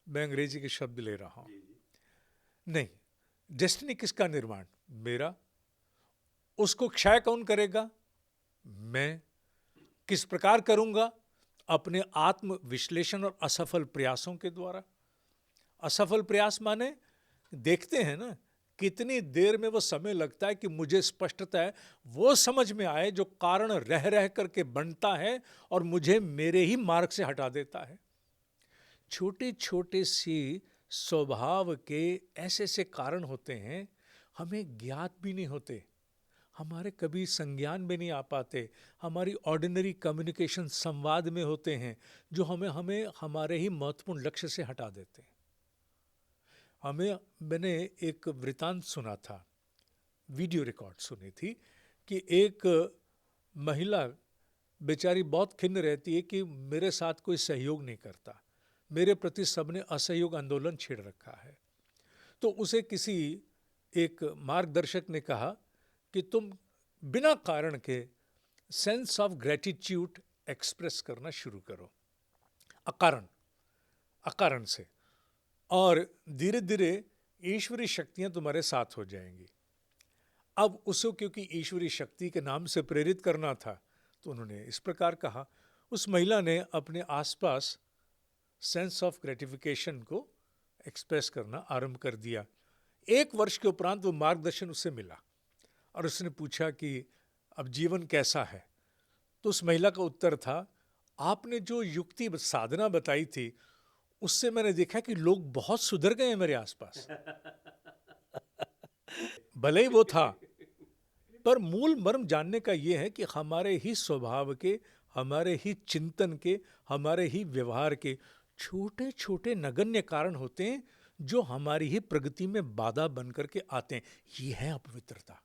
मैं अंग्रेजी के शब्द ले रहा हूं। नहीं, डेस्टिनी किसका निर्माण? मेरा। उसको क्षय कौन करेगा? मैं। किस प्रकार करूंगा? अपने आत्म विश्लेषण और असफल प्रयासों के द्वारा। असफल प्रयास माने देखते हैं ना कितनी देर में वो समय लगता है कि मुझे स्पष्टता वो समझ में आए जो कारण रह रह करके बनता है और मुझे मेरे ही मार्ग से हटा देता है। छोटे छोटे सी स्वभाव के ऐसे ऐसे कारण होते हैं, हमें ज्ञात भी नहीं होते, हमारे कभी संज्ञान में नहीं आ पाते, हमारी ऑर्डिनरी कम्युनिकेशन संवाद में होते हैं, जो हमें हमारे ही महत्वपूर्ण लक्ष्य से हटा देते हैं। मैंने एक वृतांत सुना था, वीडियो रिकॉर्ड सुनी थी कि एक महिला बेचारी बहुत खिन्न रहती है कि मेरे साथ कोई सहयोग नहीं करता, मेरे प्रति सबने असहयोग आंदोलन छेड़ रखा है। तो उसे किसी एक मार्गदर्शक ने कहा कि तुम बिना कारण के सेंस ऑफ ग्रेटिट्यूड एक्सप्रेस करना शुरू करो, अकारण से, और धीरे धीरे ईश्वरीय शक्तियां तुम्हारे साथ हो जाएंगी। अब उसे क्योंकि ईश्वरीय शक्ति के नाम से प्रेरित करना था, तो उन्होंने इस प्रकार कहा। उस महिला ने अपने आसपास सेंस ऑफ ग्रेटिफिकेशन को एक्सप्रेस करना आरंभ कर दिया। 1 वर्ष के उपरांत वो मार्गदर्शन उससे मिला और उसने पूछा कि अब जीवन कैसा है। तो उस महिला का उत्तर था, आपने जो युक्ति साधना बताई थी उससे मैंने देखा कि लोग बहुत सुधर गए हैं मेरे आसपास। भले ही वो था, पर मूल मर्म जानने का यह है कि हमारे ही स्वभाव के, हमारे ही चिंतन के, हमारे ही व्यवहार के छोटे छोटे नगण्य कारण होते हैं जो हमारी ही प्रगति में बाधा बन करके आते हैं। ये है अपवित्रता।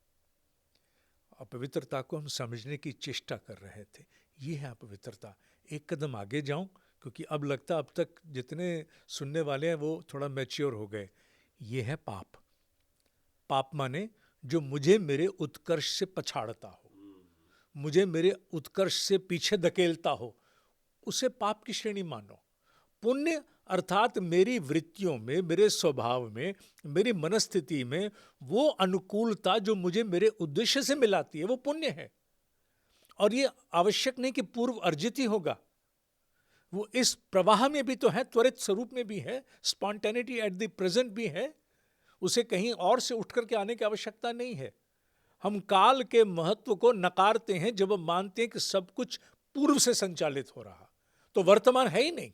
अपवित्रता को हम समझने की चेष्टा कर रहे थे। ये है अपवित्रता। एक कदम आगे जाऊं, क्योंकि अब लगता अब तक जितने सुनने वाले हैं वो थोड़ा मैच्योर हो गए। ये है पाप। पाप माने जो मुझे मेरे उत्कर्ष से पछाड़ता हो, मुझे मेरे उत्कर्ष से पीछे धकेलता हो, उसे पाप की श्रेणी मानो। पुण्य अर्थात मेरी वृत्तियों में, मेरे स्वभाव में, मेरी मनस्थिति में वो अनुकूलता जो मुझे मेरे उद्देश्य से मिलाती है, वो पुण्य है। और ये आवश्यक नहीं कि पूर्व अर्जित ही होगा, वो इस प्रवाह में भी तो है, त्वरित स्वरूप में भी है, स्पॉन्टेनिटी एट द प्रेजेंट भी है। उसे कहीं और से उठ करके आने की आवश्यकता नहीं है। हम काल के महत्व को नकारते हैं जब हम मानते हैं कि सब कुछ पूर्व से संचालित हो रहा, तो वर्तमान है ही नहीं।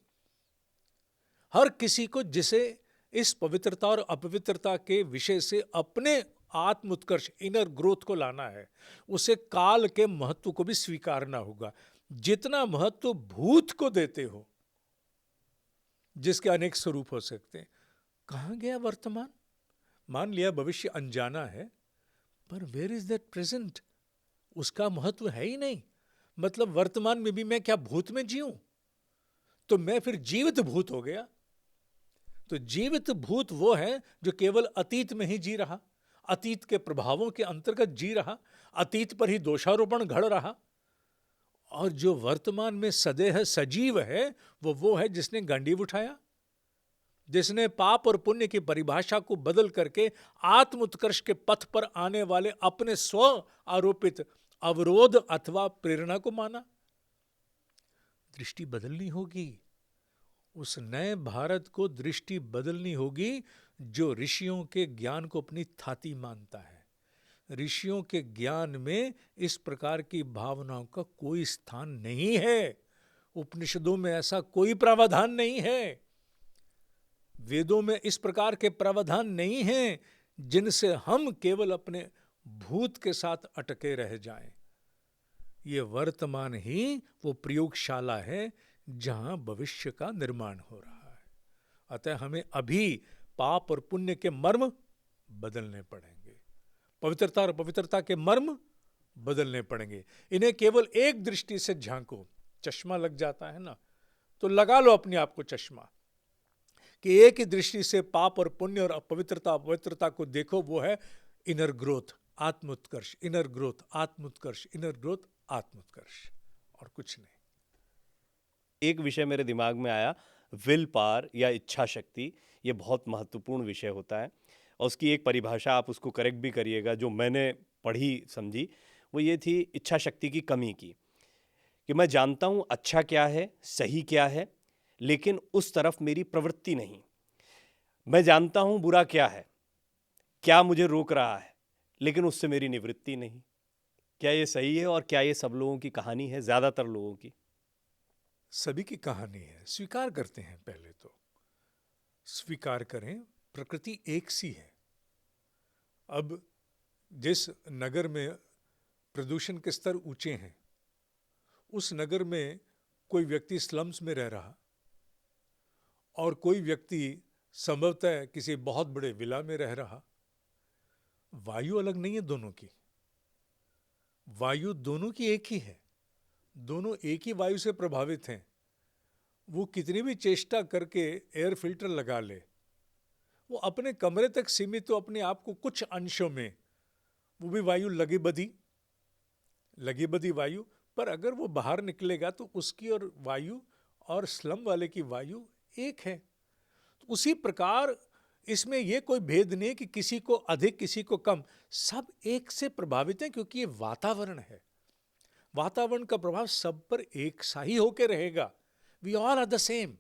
हर किसी को जिसे इस पवित्रता और अपवित्रता के विषय से अपने आत्म उत्कर्ष, इनर ग्रोथ को लाना है, उसे काल के महत्व को भी स्वीकारना होगा। जितना महत्व भूत को देते हो, जिसके अनेक स्वरूप हो सकते हैं, कहां गया वर्तमान? मान लिया भविष्य अनजाना है, पर वेयर इज दैट प्रेजेंट? उसका महत्व है ही नहीं। मतलब वर्तमान में भी मैं क्या भूत में जीऊं? तो मैं फिर जीवित भूत हो गया। तो जीवित भूत वो है जो केवल अतीत में ही जी रहा, अतीत के प्रभावों के अंतर्गत जी रहा, अतीत पर ही दोषारोपण घड़ रहा। और जो वर्तमान में सदैव सजीव है, वो है जिसने गांडीव उठाया, जिसने पाप और पुण्य की परिभाषा को बदल करके आत्म उत्कर्ष के पथ पर आने वाले अपने स्व आरोपित अवरोध अथवा प्रेरणा को माना। दृष्टि बदलनी होगी। उस नए भारत को दृष्टि बदलनी होगी जो ऋषियों के ज्ञान को अपनी थाती मानता है। ऋषियों के ज्ञान में इस प्रकार की भावनाओं का कोई स्थान नहीं है। उपनिषदों में ऐसा कोई प्रावधान नहीं है। वेदों में इस प्रकार के प्रावधान नहीं हैं जिनसे हम केवल अपने भूत के साथ अटके रह जाएं। ये वर्तमान ही वो प्रयोगशाला है जहां भविष्य का निर्माण हो रहा है। अतः हमें अभी पाप और पुण्य के मर्म बदलने पड़ेंगे, पवित्रता और पवित्रता के मर्म बदलने पड़ेंगे। इन्हें केवल एक दृष्टि से झांको। चश्मा लग जाता है ना, तो लगा लो अपने आप को चश्मा कि एक ही दृष्टि से पाप और पुण्य और अपवित्रता अपवित्रता को देखो। वो है इनर ग्रोथ, आत्म उत्कर्ष, इनर ग्रोथ, आत्म उत्कर्ष, इनर ग्रोथ, आत्म उत्कर्ष, और कुछ नहीं। एक विषय मेरे दिमाग में आया, विल पावर या इच्छा शक्ति। ये बहुत महत्वपूर्ण विषय होता है और उसकी एक परिभाषा, आप उसको करेक्ट भी करिएगा, जो मैंने पढ़ी समझी, वो ये थी इच्छा शक्ति की कमी की, कि मैं जानता हूँ अच्छा क्या है, सही क्या है, लेकिन उस तरफ मेरी प्रवृत्ति नहीं। मैं जानता हूँ बुरा क्या है, क्या मुझे रोक रहा है, लेकिन उससे मेरी निवृत्ति नहीं। क्या ये सही है और क्या ये सब लोगों की कहानी है? ज़्यादातर लोगों की, सभी की कहानी है। स्वीकार करते हैं, पहले तो स्वीकार करें प्रकृति एक सी है। अब जिस नगर में प्रदूषण के स्तर ऊंचे हैं, उस नगर में कोई व्यक्ति स्लम्स में रह रहा और कोई व्यक्ति संभवतः किसी बहुत बड़े विला में रह रहा। वायु अलग नहीं है दोनों की, वायु दोनों की एक ही है, दोनों एक ही वायु से प्रभावित हैं। वो कितनी भी चेष्टा करके एयर फिल्टर लगा ले, वो अपने कमरे तक सीमित, तो अपने आप को कुछ अंशों में, वो भी वायु लगी बधी वायु, पर अगर वो बाहर निकलेगा तो उसकी और वायु और स्लम वाले की वायु एक है। तो उसी प्रकार इसमें ये कोई भेद नहीं है कि किसी को अधिक किसी को कम, सब एक से प्रभावित हैं क्योंकि ये वातावरण है। वातावरण का प्रभाव सब पर एक सा ही होकर रहेगा। We all are the same,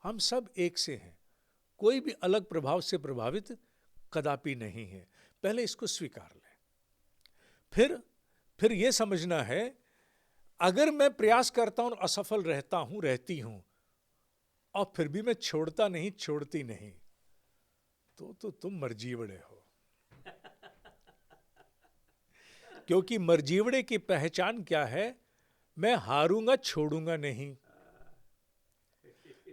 हम सब एक से हैं, कोई भी अलग प्रभाव से प्रभावित कदापि नहीं है। पहले इसको स्वीकार लें। फिर यह समझना है, अगर मैं प्रयास करता हूं और असफल रहता हूं, रहती हूं, और फिर भी मैं छोड़ता नहीं, छोड़ती नहीं, तो तुम मरजीवड़े हो। क्योंकि मरजीवड़े की पहचान क्या है? मैं हारूंगा, छोड़ूंगा नहीं,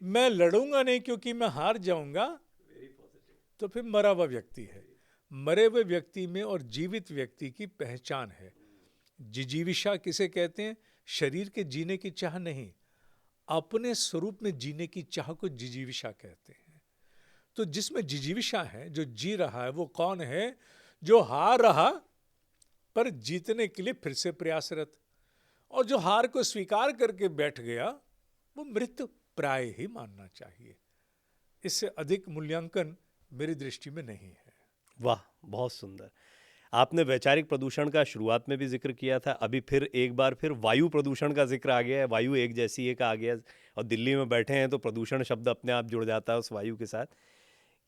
मैं लड़ूंगा नहीं क्योंकि मैं हार जाऊंगा, तो फिर मरा हुआ व्यक्ति है। मरे हुए व्यक्ति में और जीवित व्यक्ति की पहचान है। जिजीविषा किसे कहते हैं? शरीर के जीने की चाह नहीं, अपने स्वरूप में जीने की चाह को जिजीविषा कहते हैं। तो जिसमें जिजीविषा है, जो जी रहा है, वो कौन है? जो हार रहा पर जीतने के लिए फिर से प्रयासरत, और जो हार को स्वीकार करके बैठ गया, वो मृत्यु प्राय ही मानना चाहिए। इससे अधिक मूल्यांकन मेरी दृष्टि में नहीं है। वाह, बहुत सुंदर। आपने वैचारिक प्रदूषण का शुरुआत में भी जिक्र किया था, अभी फिर एक बार फिर वायु प्रदूषण का जिक्र आ गया है। वायु एक जैसी एक आ गया, और दिल्ली में बैठे हैं तो प्रदूषण शब्द अपने आप जुड़ जाता है उस वायु के साथ।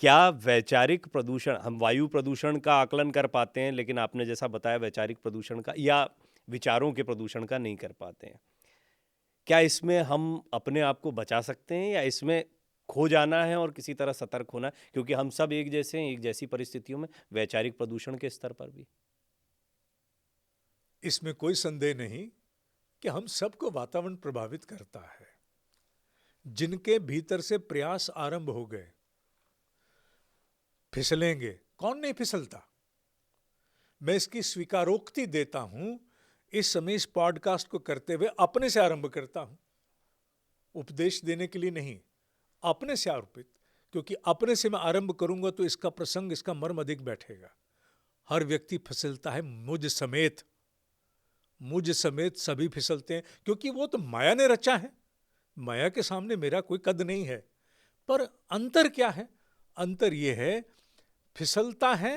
क्या वैचारिक प्रदूषण, हम वायु प्रदूषण का आकलन कर पाते हैं, लेकिन आपने जैसा बताया वैचारिक प्रदूषण का या विचारों के प्रदूषण का नहीं कर पाते हैं? क्या इसमें हम अपने आप को बचा सकते हैं, या इसमें खो जाना है और किसी तरह सतर्क होना है? क्योंकि हम सब एक जैसे हैं, एक जैसी परिस्थितियों में, वैचारिक प्रदूषण के स्तर पर भी। इसमें कोई संदेह नहीं कि हम सबको वातावरण प्रभावित करता है। जिनके भीतर से प्रयास आरंभ हो गए, फिसलेंगे, कौन नहीं फिसलता? मैं इसकी स्वीकारोक्ति देता हूं, इस समय इस पॉडकास्ट को करते हुए अपने से आरंभ करता हूं, उपदेश देने के लिए नहीं, अपने से आरोपित, क्योंकि अपने से मैं आरंभ करूंगा तो इसका प्रसंग, इसका मर्म अधिक बैठेगा। हर व्यक्ति फिसलता है, मुझ समेत सभी फिसलते हैं, क्योंकि वो तो माया ने रचा है। माया के सामने मेरा कोई कद नहीं है। पर अंतर क्या है? अंतर यह है, फिसलता है,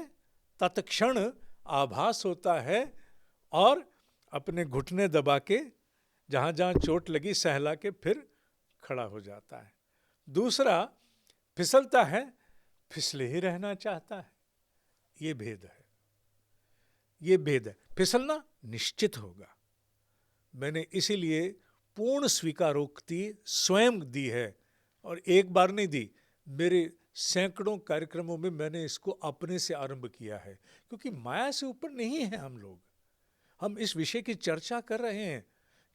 तत्क्षण आभास होता है, और अपने घुटने दबा के जहां जहां चोट लगी सहला के फिर खड़ा हो जाता है। दूसरा फिसलता है, फिसले ही रहना चाहता है। ये भेद है, ये भेद है। फिसलना निश्चित होगा। मैंने इसीलिए पूर्ण स्वीकारोक्ति स्वयं दी है, और एक बार नहीं दी, मेरे सैकड़ों कार्यक्रमों में मैंने इसको अपने से आरंभ किया है। क्योंकि माया से ऊपर नहीं है हम लोग। हम इस विषय की चर्चा कर रहे हैं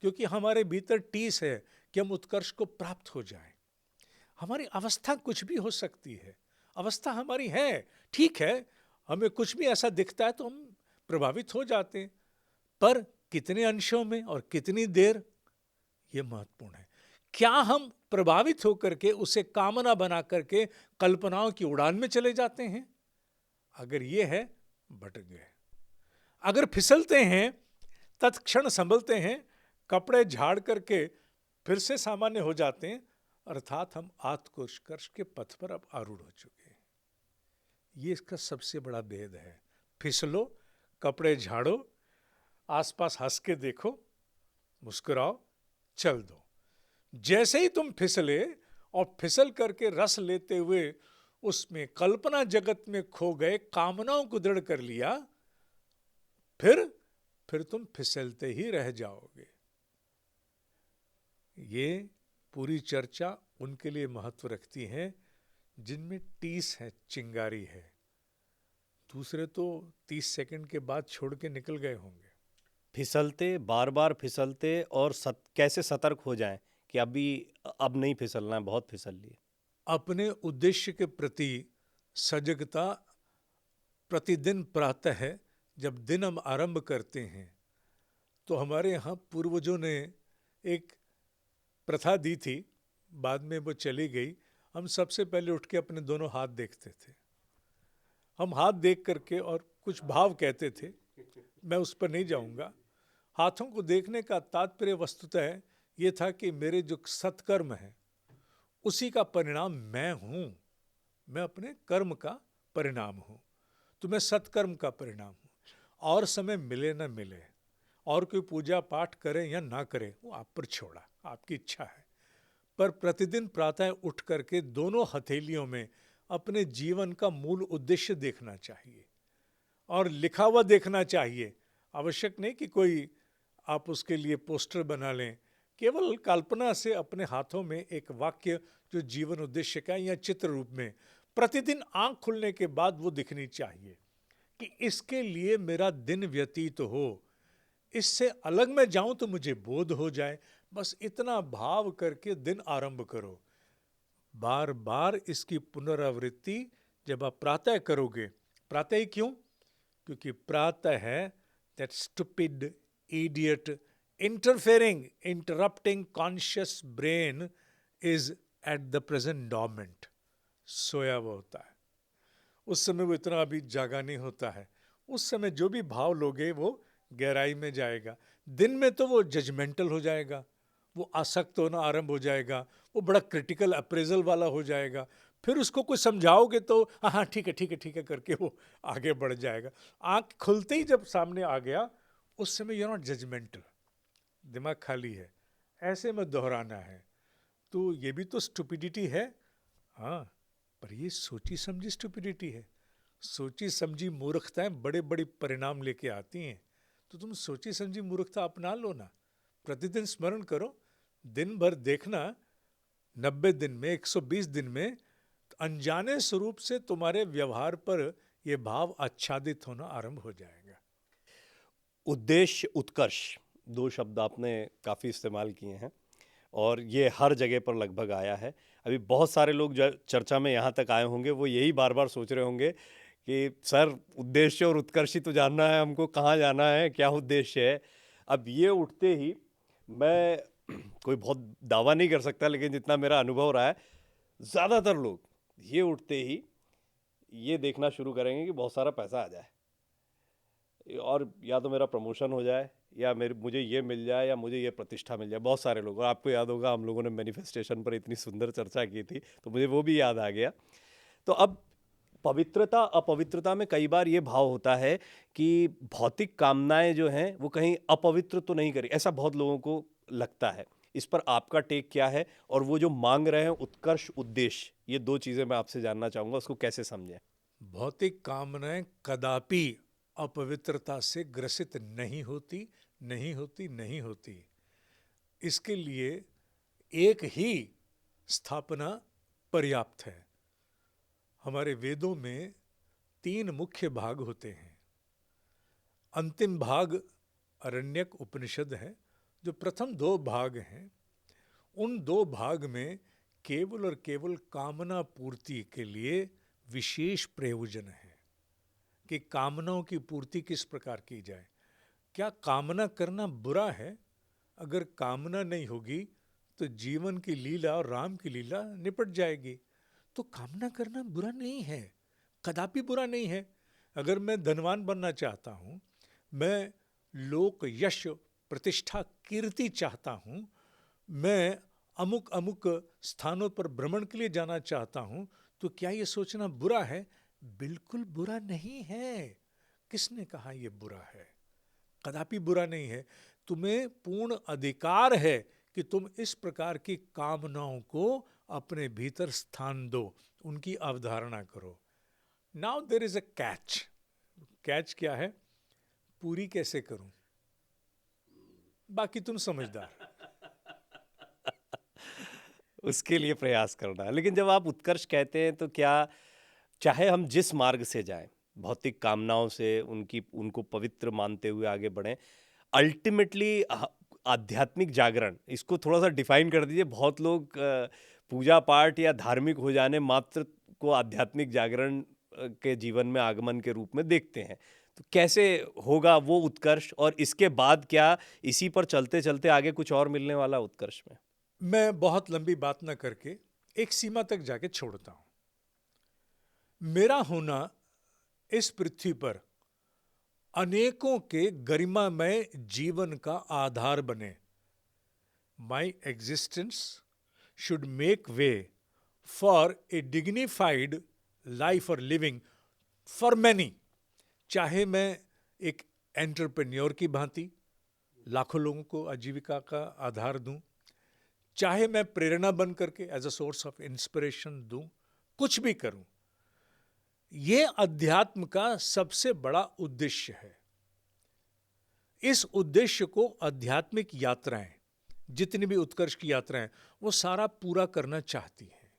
क्योंकि हमारे भीतर टीस है कि हम उत्कर्ष को प्राप्त हो जाएं। हमारी अवस्था कुछ भी हो सकती है, अवस्था हमारी है, ठीक है, हमें कुछ भी ऐसा दिखता है तो हम प्रभावित हो जाते हैं, पर कितने अंशों में और कितनी देर, यह महत्वपूर्ण है। क्या हम प्रभावित होकर के उसे कामना बना करके कल्पनाओं की उड़ान में चले जाते हैं? अगर यह है, भटक गए। अगर फिसलते हैं, तत्क्षण संभलते हैं, कपड़े झाड़ करके फिर से सामान्य हो जाते हैं, अर्थात हम आत्मोत्कर्ष के पथ पर अब आरूढ़ हो चुके हैं। ये इसका सबसे बड़ा भेद है। फिसलो, कपड़े झाड़ो, आसपास हंस के देखो, मुस्कुराओ, चल दो। जैसे ही तुम फिसले और फिसल करके रस लेते हुए उसमें कल्पना जगत में खो गए, कामनाओं को दृढ़ कर लिया, फिर तुम फिसलते ही रह जाओगे। ये पूरी चर्चा उनके लिए महत्व रखती है जिनमें टीस है, चिंगारी है। दूसरे तो 30 सेकंड के बाद छोड़ के निकल गए होंगे। फिसलते, बार बार फिसलते, और कैसे सतर्क हो जाएं कि अब नहीं फिसलना है, बहुत फिसल लिए। अपने उद्देश्य के प्रति सजगता प्रतिदिन प्रातः है, जब दिन हम आरंभ करते हैं, तो हमारे यहाँ पूर्वजों ने एक प्रथा दी थी, बाद में वो चली गई। हम सबसे पहले उठ के अपने दोनों हाथ देखते थे। हम हाथ देख करके और कुछ भाव कहते थे, मैं उस पर नहीं जाऊंगा। हाथों को देखने का तात्पर्य वस्तुतः ये था कि मेरे जो सत्कर्म है उसी का परिणाम मैं हूं, मैं अपने कर्म का परिणाम हूँ, तो मैं सत्कर्म का परिणाम हूँ। और समय मिले न मिले, और कोई पूजा पाठ करे या ना करे, वो आप पर छोड़ा, आपकी इच्छा है। पर प्रतिदिन प्रातः उठ करके दोनों हथेलियों में अपने जीवन का मूल उद्देश्य देखना चाहिए और लिखा हुआ देखना चाहिए। आवश्यक नहीं कि कोई आप उसके लिए पोस्टर बना लें, केवल कल्पना से अपने हाथों में एक वाक्य जो जीवन उद्देश्य का या चित्र रूप में प्रतिदिन आंख खुलने के बाद वो दिखनी चाहिए कि इसके लिए मेरा दिन व्यतीत हो, इससे अलग मैं जाऊं तो मुझे बोध हो जाए। बस इतना भाव करके दिन आरंभ करो। बार बार इसकी पुनरावृत्ति जब आप प्रातः करोगे, प्रातः ही क्यों? क्योंकि प्रातः है that stupid idiot interrupting conscious brain is at the present dormant, सोया हुआ होता है। उस समय वो इतना अभी जागा नहीं होता है। उस समय जो भी भाव लोगे वो गहराई में जाएगा। दिन में तो वो जजमेंटल हो जाएगा, वो आसक्त होना आरंभ हो जाएगा, वो बड़ा क्रिटिकल अप्रेजल वाला हो जाएगा। फिर उसको कुछ समझाओगे तो हाँ ठीक है ठीक है ठीक है करके वो आगे बढ़ जाएगा। आंख खुलते ही जब सामने आ गया, उस समय यू आर नॉट जजमेंटल, दिमाग खाली है, ऐसे में दोहराना है। तो ये भी तो स्टुपिडिटी है, हाँ, पर ये सोची समझी स्टुपिडिटी है। सोची समझी मूर्खताएं बड़े बड़े परिणाम लेके आती हैं। तो तुम सोची समझी मूर्खता अपना लो ना, प्रतिदिन स्मरण करो, दिन भर देखना, 90 दिन में 120 दिन में अनजाने स्वरूप से तुम्हारे व्यवहार पर यह भाव आच्छादित होना आरंभ हो जाएगा। उद्देश्य, उत्कर्ष, दो शब्द आपने काफ़ी इस्तेमाल किए हैं और ये हर जगह पर लगभग आया है। अभी बहुत सारे लोग जो चर्चा में यहाँ तक आए होंगे वो यही बार बार सोच रहे होंगे कि सर उद्देश्य और उत्कर्ष ही तो जानना है हमको, कहाँ जाना है, क्या उद्देश्य है। अब ये उठते ही मैं कोई बहुत दावा नहीं कर सकता, लेकिन जितना मेरा अनुभव रहा है, ज़्यादातर लोग ये उठते ही ये देखना शुरू करेंगे कि बहुत सारा पैसा आ जाए और या तो मेरा प्रमोशन हो जाए या मुझे ये मिल जाए या मुझे ये प्रतिष्ठा मिल जाए। बहुत सारे लोग, और आपको याद होगा हम लोगों ने मैनिफेस्टेशन पर इतनी सुंदर चर्चा की थी, तो मुझे वो भी याद आ गया। तो अब पवित्रता अपवित्रता में कई बार ये भाव होता है कि भौतिक कामनाएं जो हैं वो कहीं अपवित्र तो नहीं करी, ऐसा बहुत लोगों को लगता है। इस पर आपका टेक क्या है? और वो जो मांग रहे हैं उत्कर्ष, उद्देश्य, ये दो चीज़ें मैं आपसे जानना चाहूँगा, उसको कैसे समझें? भौतिक कामनाएं कदापि अपवित्रता से ग्रसित नहीं होती, नहीं होती, नहीं होती। इसके लिए एक ही स्थापना पर्याप्त है। हमारे वेदों में 3 मुख्य भाग होते हैं। अंतिम भाग आरण्यक उपनिषद है। जो प्रथम 2 भाग हैं, उन 2 भाग में केवल और केवल कामना पूर्ति के लिए विशेष प्रयोजन है कि कामनाओं की पूर्ति किस प्रकार की जाए। क्या कामना करना बुरा है? अगर कामना नहीं होगी तो जीवन की लीला और राम की लीला निपट जाएगी। तो कामना करना बुरा नहीं है, कदापि बुरा नहीं है। अगर मैं धनवान बनना चाहता हूँ, मैं लोक यश प्रतिष्ठा कीर्ति चाहता हूँ, मैं अमुक अमुक स्थानों पर भ्रमण के लिए जाना चाहता हूँ, तो क्या ये सोचना बुरा है? बिल्कुल बुरा नहीं है। किसने कहा ये बुरा है? कदापि बुरा नहीं है। तुम्हें पूर्ण अधिकार है कि तुम इस प्रकार की कामनाओं को अपने भीतर स्थान दो, उनकी अवधारणा करो। Now there is a catch. Catch क्या है? पूरी कैसे करूं? बाकी तुम समझदार। उसके लिए प्रयास करना है। लेकिन जब आप उत्कर्ष कहते हैं तो क्या, चाहे हम जिस मार्ग से जाएं, भौतिक कामनाओं से उनको पवित्र मानते हुए आगे बढ़ें, अल्टीमेटली आध्यात्मिक जागरण, इसको थोड़ा सा डिफाइन कर दीजिए। बहुत लोग पूजा पाठ या धार्मिक हो जाने मात्र को आध्यात्मिक जागरण के जीवन में आगमन के रूप में देखते हैं। तो कैसे होगा वो उत्कर्ष, और इसके बाद क्या इसी पर चलते चलते आगे कुछ और मिलने वाला उत्कर्ष में? मैं बहुत लंबी बात ना करके एक सीमा तक जाके छोड़ता हूं। मेरा होना इस पृथ्वी पर अनेकों के गरिमामय जीवन का आधार बने। My existence should make way for a dignified life और लिविंग फॉर मैनी। चाहे मैं एक एंटरप्रेन्योर की भांति लाखों लोगों को आजीविका का आधार दूं, चाहे मैं प्रेरणा बन करके as a source of inspiration दूं, कुछ भी करूं, यह अध्यात्म का सबसे बड़ा उद्देश्य है। इस उद्देश्य को आध्यात्मिक यात्राएं, जितनी भी उत्कर्ष की यात्राएं, वो सारा पूरा करना चाहती हैं।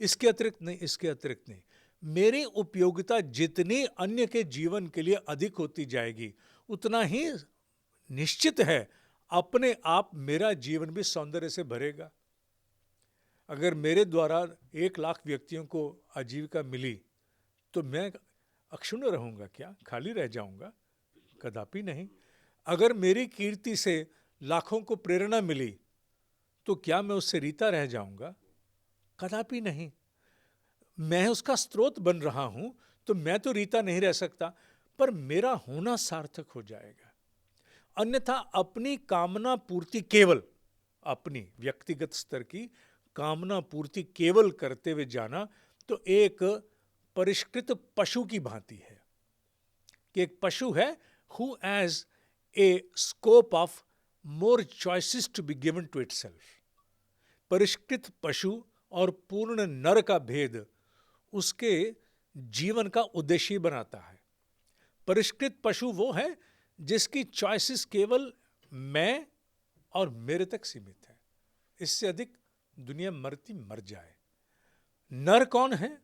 इसके अतिरिक्त नहीं, इसके अतिरिक्त नहीं। मेरी उपयोगिता जितनी अन्य के जीवन के लिए अधिक होती जाएगी, उतना ही निश्चित है अपने आप मेरा जीवन भी सौंदर्य से भरेगा। अगर मेरे द्वारा 1 लाख व्यक्तियों को आजीविका मिली तो मैं अक्षुण्ण रहूंगा क्या, खाली रह जाऊंगा? कदापि नहीं। अगर मेरी कीर्ति से लाखों को प्रेरणा मिली तो क्या मैं उससे रीता रह जाऊंगा? कदापि नहीं। मैं उसका स्रोत बन रहा हूं तो मैं तो रीता नहीं रह सकता, पर मेरा होना सार्थक हो जाएगा। अन्यथा अपनी कामना पूर्ति, केवल अपनी व्यक्तिगत स्तर की कामना पूर्ति केवल करते हुए जाना तो एक परिष्कृत पशु की भांति है। कि एक पशु है who has a scope of more choices to be given to itself। परिष्कृत पशु और पूर्ण नर का भेद उसके जीवन का उद्देश्य बनाता है। परिष्कृत पशु वो है जिसकी चॉइसेस केवल मैं और मेरे तक सीमित है, इससे अधिक दुनिया मरती मर जाए। नर कौन है?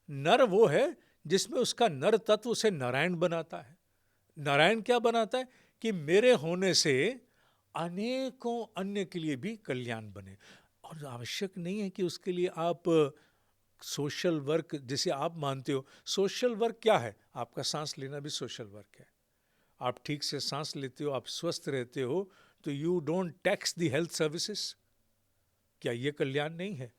नर वो है जिसमें उसका नर तत्व उसे नारायण बनाता है। नारायण क्या बनाता है? कि मेरे होने से अनेकों अन्य के लिए भी कल्याण बने। और आवश्यक नहीं है कि उसके लिए आप सोशल वर्क जिसे आप मानते हो। सोशल वर्क क्या है? आपका सांस लेना भी सोशल वर्क है। आप ठीक से सांस लेते हो, आप स्वस्थ रहते हो, तो you don't tax the health services. क्या ये कल्याण नहीं है?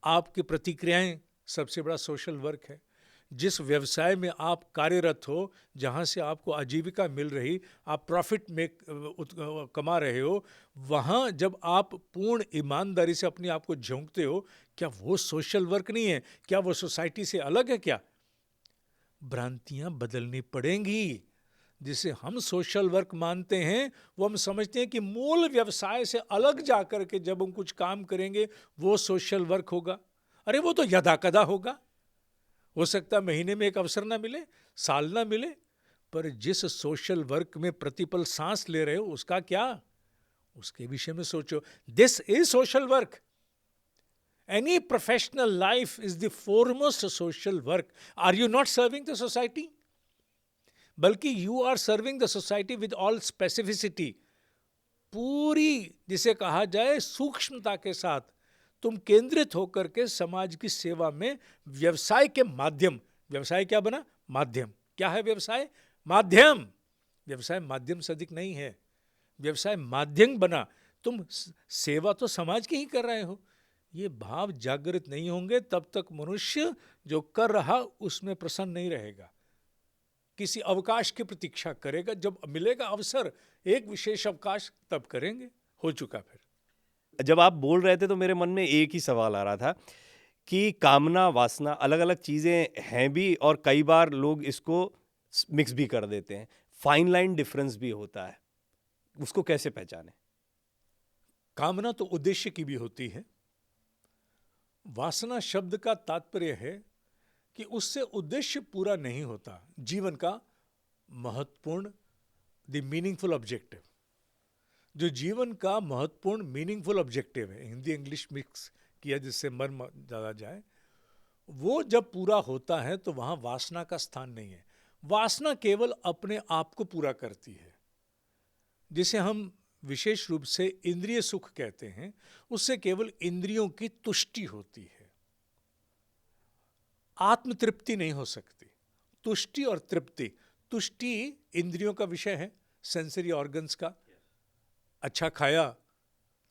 आपकी प्रतिक्रियाएं सबसे बड़ा सोशल वर्क है। जिस व्यवसाय में आप कार्यरत हो, जहां से आपको आजीविका मिल रही, आप प्रॉफिट में कमा रहे हो, वहां जब आप पूर्ण ईमानदारी से अपने आप को झोंकते हो, क्या वो सोशल वर्क नहीं है? क्या वो सोसाइटी से अलग है? क्या भ्रांतियां बदलनी पड़ेंगी। जिसे हम सोशल वर्क मानते हैं वो हम समझते हैं कि मूल व्यवसाय से अलग जाकर के जब हम कुछ काम करेंगे वो सोशल वर्क होगा। अरे वो तो यदा कदा होगा। हो सकता है महीने में एक अवसर ना मिले, साल ना मिले, पर जिस सोशल वर्क में प्रतिपल सांस ले रहे हो उसका क्या? उसके विषय में सोचो। This is social work. Any professional life is the foremost social work. Are you not serving the society? बल्कि you are serving the society with all specificity. पूरी जिसे कहा जाए सूक्ष्मता के साथ तुम केंद्रित होकर के समाज की सेवा में व्यवसाय के माध्यम। व्यवसाय क्या बना? माध्यम। क्या है व्यवसाय? माध्यम। व्यवसाय माध्यम से अधिक नहीं है। व्यवसाय माध्यम बना। तुम सेवा तो समाज की ही कर रहे हो। ये भाव जागृत नहीं होंगे तब तक मनुष्य जो कर रहा उसमें प्रसन्न नहीं रहेगा। किसी अवकाश की प्रतीक्षा करेगा। जब मिलेगा अवसर, एक विशेष अवकाश, तब करेंगे। हो चुका। फिर जब आप बोल रहे थे तो मेरे मन में एक ही सवाल आ रहा था कि कामना वासना अलग अलग चीज़ें हैं भी, और कई बार लोग इसको मिक्स भी कर देते हैं। फाइन लाइन डिफरेंस भी होता है, उसको कैसे पहचानें? कामना तो उद्देश्य की भी होती है। वासना शब्द का तात्पर्य है कि उससे उद्देश्य पूरा नहीं होता, जीवन का महत्वपूर्ण, द मीनिंगफुल ऑब्जेक्टिव। जो जीवन का महत्वपूर्ण मीनिंगफुल ऑब्जेक्टिव है, हिंदी इंग्लिश मिक्स किया जिससे मर्म ज्यादा जाए, वो जब पूरा होता है तो वहां वासना का स्थान नहीं है। वासना केवल अपने आप को पूरा करती है, जिसे हम विशेष रूप से इंद्रिय सुख कहते हैं। उससे केवल इंद्रियों की तुष्टि होती है, आत्म तृप्ति नहीं हो सकती। तुष्टि और तृप्ति। तुष्टि इंद्रियों का विषय है, सेंसरी ऑर्गन्स का। अच्छा खाया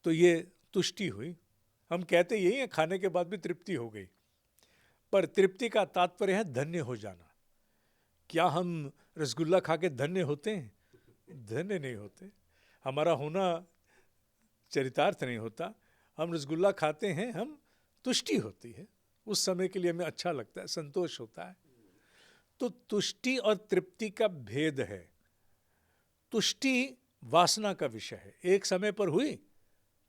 तो ये तुष्टि हुई। हम कहते यही है, खाने के बाद भी तृप्ति हो गई। पर तृप्ति का तात्पर्य है धन्य हो जाना। क्या हम रसगुल्ला खा के धन्य होते हैं? धन्य नहीं होते। हमारा होना चरितार्थ नहीं होता। हम रसगुल्ला खाते हैं, हम तुष्टि होती है, उस समय के लिए हमें अच्छा लगता है, संतोष होता है। तो तुष्टि और तृप्ति का भेद है। तुष्टि वासना का विषय है, एक समय पर हुई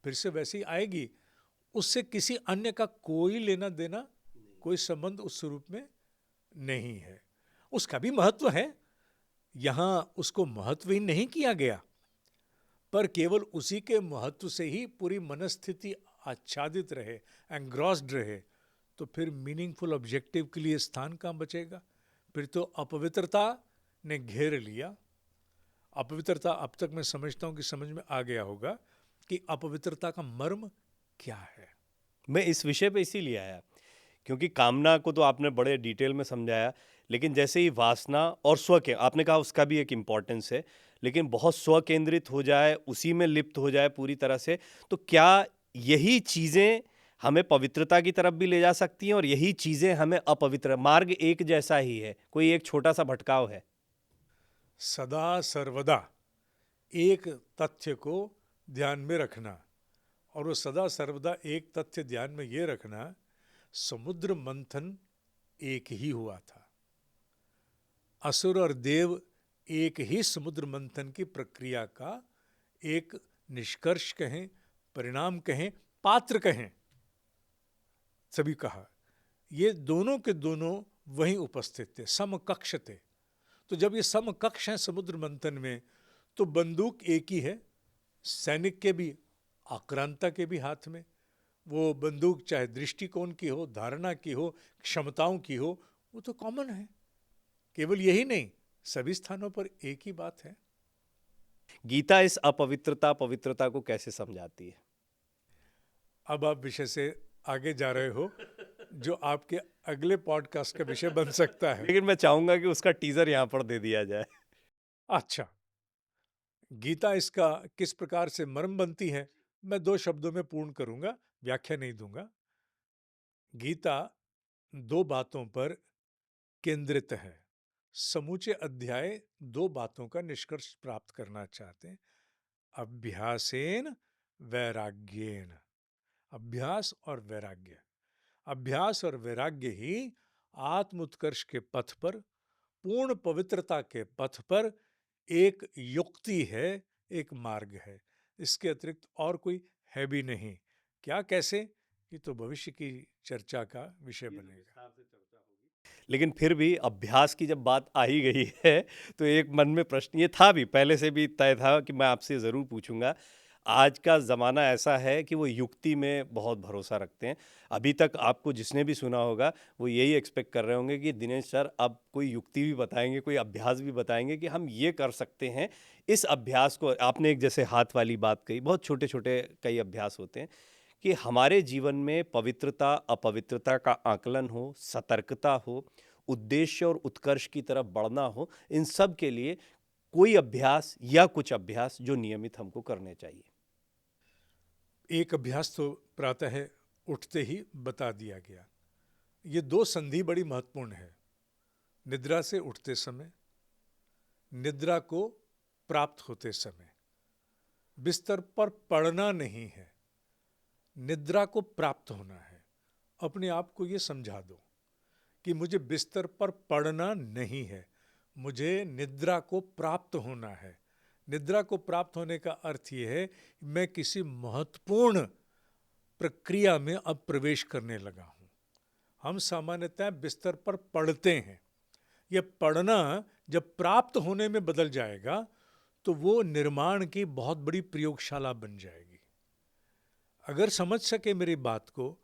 फिर से वैसे ही आएगी, उससे किसी अन्य का कोई लेना देना, कोई संबंध उस स्वरूप में नहीं है। उसका भी महत्व है, यहां उसको महत्वहीन नहीं किया गया, पर केवल उसी के महत्व से ही पूरी मनस्थिति आच्छादित रहे, एंग्रॉस्ड रहे, तो फिर मीनिंगफुल ऑब्जेक्टिव के लिए स्थान कहां बचेगा? फिर तो अपवित्रता ने घेर लिया। अपवित्रता, अब तक मैं समझता हूं कि समझ में आ गया होगा कि अपवित्रता का मर्म क्या है। मैं इस विषय पे इसीलिए आया क्योंकि कामना को तो आपने बड़े डिटेल में समझाया, लेकिन जैसे ही वासना और स्व के आपने कहा उसका भी एक इम्पॉर्टेंस है, लेकिन बहुत स्व केंद्रित हो जाए, उसी में लिप्त हो जाए पूरी तरह से, तो क्या यही चीज़ें हमें पवित्रता की तरफ भी ले जा सकती हैं और यही चीज़ें हमें अपवित्र, मार्ग एक जैसा ही है, कोई एक छोटा सा भटकाव है? सदा सर्वदा एक तथ्य को ध्यान में रखना, और वो सदा सर्वदा एक तथ्य ध्यान में ये रखना, समुद्र मंथन एक ही हुआ था। असुर और देव एक ही समुद्र मंथन की प्रक्रिया का एक निष्कर्ष कहें, परिणाम कहें, पात्र कहें, सभी कहा। ये दोनों के दोनों वहीं उपस्थित थे, समकक्ष थे। तो जब ये समकक्ष हैं समुद्र मंथन में, तो बंदूक एक ही है, सैनिक के भी, आक्रांता के भी हाथ में। वो बंदूक चाहे दृष्टिकोण की हो, धारणा की हो, क्षमताओं की हो, वो तो कॉमन है। केवल यही नहीं, सभी स्थानों पर एक ही बात है। गीता इस अपवित्रता पवित्रता को कैसे समझाती है? अब आप विषय से आगे जा रहे हो, जो आपके अगले पॉडकास्ट का विषय बन सकता है। लेकिन मैं चाहूंगा कि उसका टीजर यहाँ पर दे दिया जाए। अच्छा, गीता इसका किस प्रकार से मर्म बनती है, मैं 2 शब्दों में पूर्ण करूंगा, व्याख्या नहीं दूंगा। गीता 2 बातों पर केंद्रित है। समूचे अध्याय 2 बातों का निष्कर्ष प्राप्त करना चाहते हैं। अभ्यासेन वैराग्येन, अभ्यास और वैराग्य। अभ्यास और वैराग्य ही आत्म उत्कर्ष के पथ पर, पूर्ण पवित्रता के पथ पर एक युक्ति है, एक मार्ग है। इसके अतिरिक्त और कोई है भी नहीं। क्या, कैसे, ये तो भविष्य की चर्चा का विषय बनेगा। लेकिन फिर भी अभ्यास की जब बात आ ही गई है, तो एक मन में प्रश्न ये था, भी पहले से भी तय था कि मैं आपसे ज़रूर पूछूंगा। आज का ज़माना ऐसा है कि वो युक्ति में बहुत भरोसा रखते हैं। अभी तक आपको जिसने भी सुना होगा वो यही एक्सपेक्ट कर रहे होंगे कि दिनेश सर अब कोई युक्ति भी बताएंगे, कोई अभ्यास भी बताएंगे कि हम ये कर सकते हैं। इस अभ्यास को आपने एक जैसे हाथ वाली बात कही, बहुत छोटे छोटे कई अभ्यास होते हैं कि हमारे जीवन में पवित्रता अपवित्रता का आकलन हो, सतर्कता हो, उद्देश्य और उत्कर्ष की तरफ बढ़ना हो, इन सब के लिए कोई अभ्यास या कुछ अभ्यास जो नियमित हमको करने चाहिए। एक अभ्यास तो प्रातः उठते ही बता दिया गया। ये 2 संधि बड़ी महत्वपूर्ण है। निद्रा से उठते समय, निद्रा को प्राप्त होते समय। बिस्तर पर पड़ना नहीं है, निद्रा को प्राप्त होना है। अपने आप को ये समझा दो कि मुझे बिस्तर पर पड़ना नहीं है, मुझे निद्रा को प्राप्त होना है। निद्रा को प्राप्त होने का अर्थ ये है कि मैं किसी महत्वपूर्ण प्रक्रिया में अब प्रवेश करने लगा हूं। हम सामान्यतः बिस्तर पर पढ़ते हैं। यह पढ़ना जब प्राप्त होने में बदल जाएगा तो वो निर्माण की बहुत बड़ी प्रयोगशाला बन जाएगी। अगर समझ सके मेरी बात को,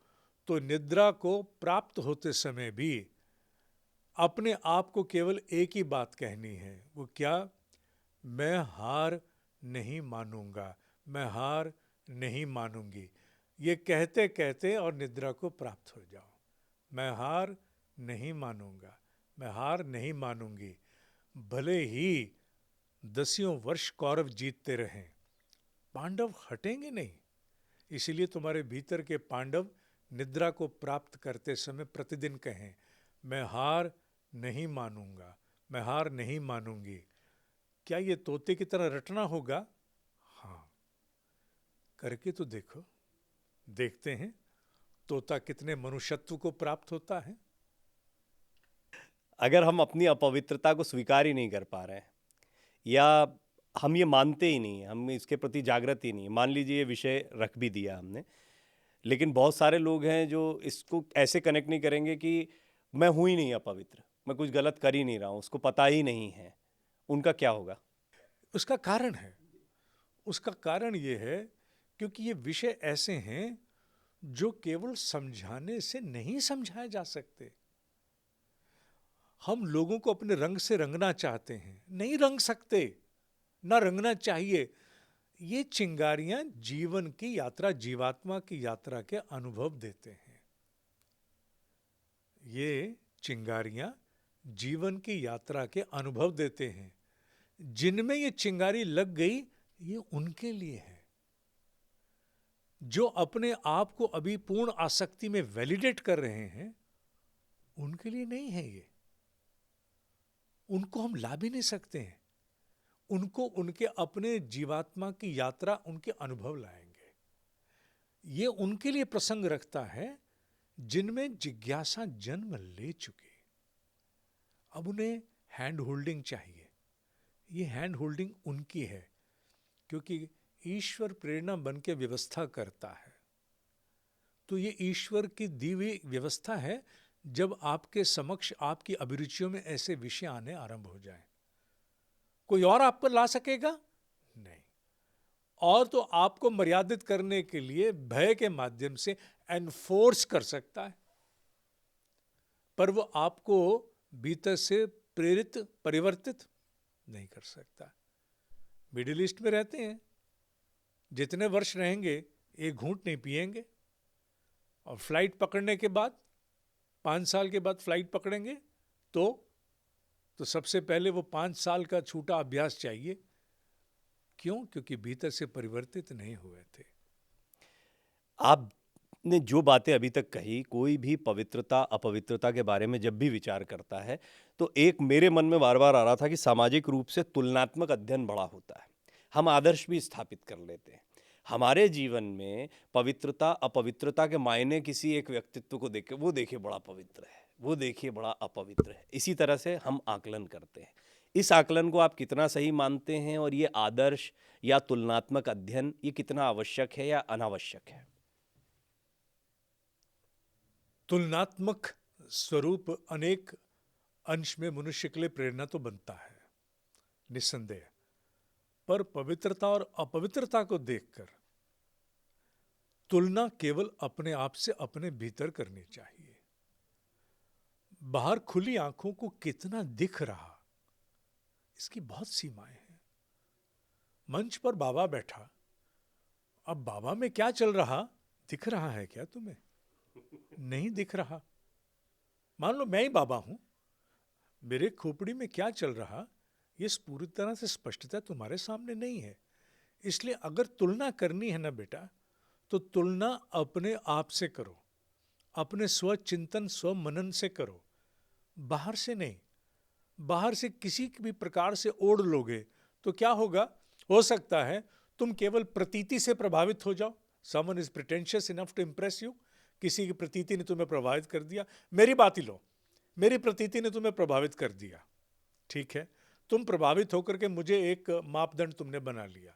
तो निद्रा को प्राप्त होते समय भी अपने आप को केवल एक ही बात कहनी है। वो क्या? मैं हार नहीं मानूंगा, मैं हार नहीं मानूंगी। ये कहते कहते और निद्रा को प्राप्त हो जाओ। मैं हार नहीं मानूंगा, मैं हार नहीं मानूंगी। भले ही 10 वर्ष कौरव जीतते रहें, पांडव हटेंगे नहीं। इसीलिए तुम्हारे भीतर के पांडव निद्रा को प्राप्त करते समय प्रतिदिन कहें, मैं हार नहीं मानूंगा, मैं हार नहीं मानूंगी। क्या ये तोते की तरह रटना होगा? हाँ, करके तो देखो। देखते हैं तोता कितने मनुष्यत्व को प्राप्त होता है। अगर हम अपनी अपवित्रता को स्वीकार ही नहीं कर पा रहे हैं या हम ये मानते ही नहीं हैं, हम इसके प्रति जागृत ही नहीं हैं, मान लीजिए ये विषय रख भी दिया हमने, लेकिन बहुत सारे लोग हैं जो इसको ऐसे कनेक्ट नहीं करेंगे कि मैं हूँ ही नहीं अपवित्र, मैं कुछ गलत कर ही नहीं रहा हूँ, उसको पता ही नहीं है, उनका क्या होगा? उसका कारण है, उसका कारण ये है क्योंकि ये विषय ऐसे हैं जो केवल समझाने से नहीं समझाए जा सकते। हम लोगों को अपने रंग से रंगना चाहते हैं, नहीं रंग सकते, ना रंगना चाहिए। ये चिंगारियां जीवन की यात्रा, जीवात्मा की यात्रा के अनुभव देते हैं। ये चिंगारियां जीवन की यात्रा के अनुभव देते हैं। जिनमें ये चिंगारी लग गई, ये उनके लिए है। जो अपने आप को अभी पूर्ण आसक्ति में वैलिडेट कर रहे हैं, उनके लिए नहीं है ये। उनको हम ला भी नहीं सकते हैं। उनको उनके अपने जीवात्मा की यात्रा, उनके अनुभव लाएंगे। ये उनके लिए प्रसंग रखता है जिनमें जिज्ञासा जन्म ले चुकी। अब उन्हें हैंड होल्डिंग चाहिए। ये हैंड होल्डिंग उनकी है क्योंकि ईश्वर प्रेरणा बन के व्यवस्था करता है। तो ये ईश्वर की दी हुई व्यवस्था है। जब आपके समक्ष आपकी अभिरुचियों में ऐसे विषय आने आरंभ हो जाए, कोई और आप पर ला सकेगा नहीं। और तो आपको मर्यादित करने के लिए भय के माध्यम से एनफोर्स कर सकता है, पर वो आपको भीतर से प्रेरित, परिवर्तित नहीं कर सकता। मिडिल ईस्ट में रहते हैं, जितने वर्ष रहेंगे एक घूंट नहीं पिएंगे, और फ्लाइट पकड़ने के बाद 5 साल के बाद फ्लाइट पकड़ेंगे तो सबसे पहले वो 5 साल का छूटा अभ्यास चाहिए। क्यों? क्योंकि भीतर से परिवर्तित नहीं हुए थे। आपने जो बातें अभी तक कही, कोई भी पवित्रता अपवित्रता के बारे में जब भी विचार करता है तो एक मेरे मन में बार बार आ रहा था कि सामाजिक रूप से तुलनात्मक अध्ययन बड़ा होता है, हम आदर्श भी स्थापित कर लेते हैं। हमारे जीवन में पवित्रता अपवित्रता के मायने किसी एक व्यक्तित्व को देख के, वो देखिए बड़ा पवित्र है, वो देखिए बड़ा अपवित्र है, इसी तरह से हम आकलन करते हैं। इस आकलन को आप कितना सही मानते हैं और ये आदर्श या तुलनात्मक अध्ययन ये कितना आवश्यक है या अनावश्यक है? तुलनात्मक स्वरूप अनेक अंश में मनुष्य के लिए प्रेरणा तो बनता है, निस्संदेह, पर पवित्रता और अपवित्रता को देखकर तुलना केवल अपने आप से अपने भीतर करनी चाहिए। बाहर खुली आंखों को कितना दिख रहा, इसकी बहुत सीमाएं हैं। मंच पर बाबा बैठा, अब बाबा में क्या चल रहा दिख रहा है क्या तुम्हें? नहीं दिख रहा। मान लो मैं ही बाबा हूं, मेरे खोपड़ी में क्या चल रहा ये पूरी तरह से स्पष्टता तुम्हारे सामने नहीं है। इसलिए अगर तुलना करनी है ना बेटा, तो तुलना अपने आप से करो, अपने स्वचिंतन स्व मनन से करो, बाहर से नहीं। बाहर से किसी भी प्रकार से ओढ़ लोगे तो क्या होगा? हो सकता है तुम केवल प्रतीति से प्रभावित हो जाओ। Someone is pretentious enough to impress you. किसी की प्रतीति ने तुम्हें प्रभावित कर दिया। मेरी बात ही लो, मेरी प्रतीति ने तुम्हें प्रभावित कर दिया, ठीक है। तुम प्रभावित होकर के मुझे एक मापदंड तुमने बना लिया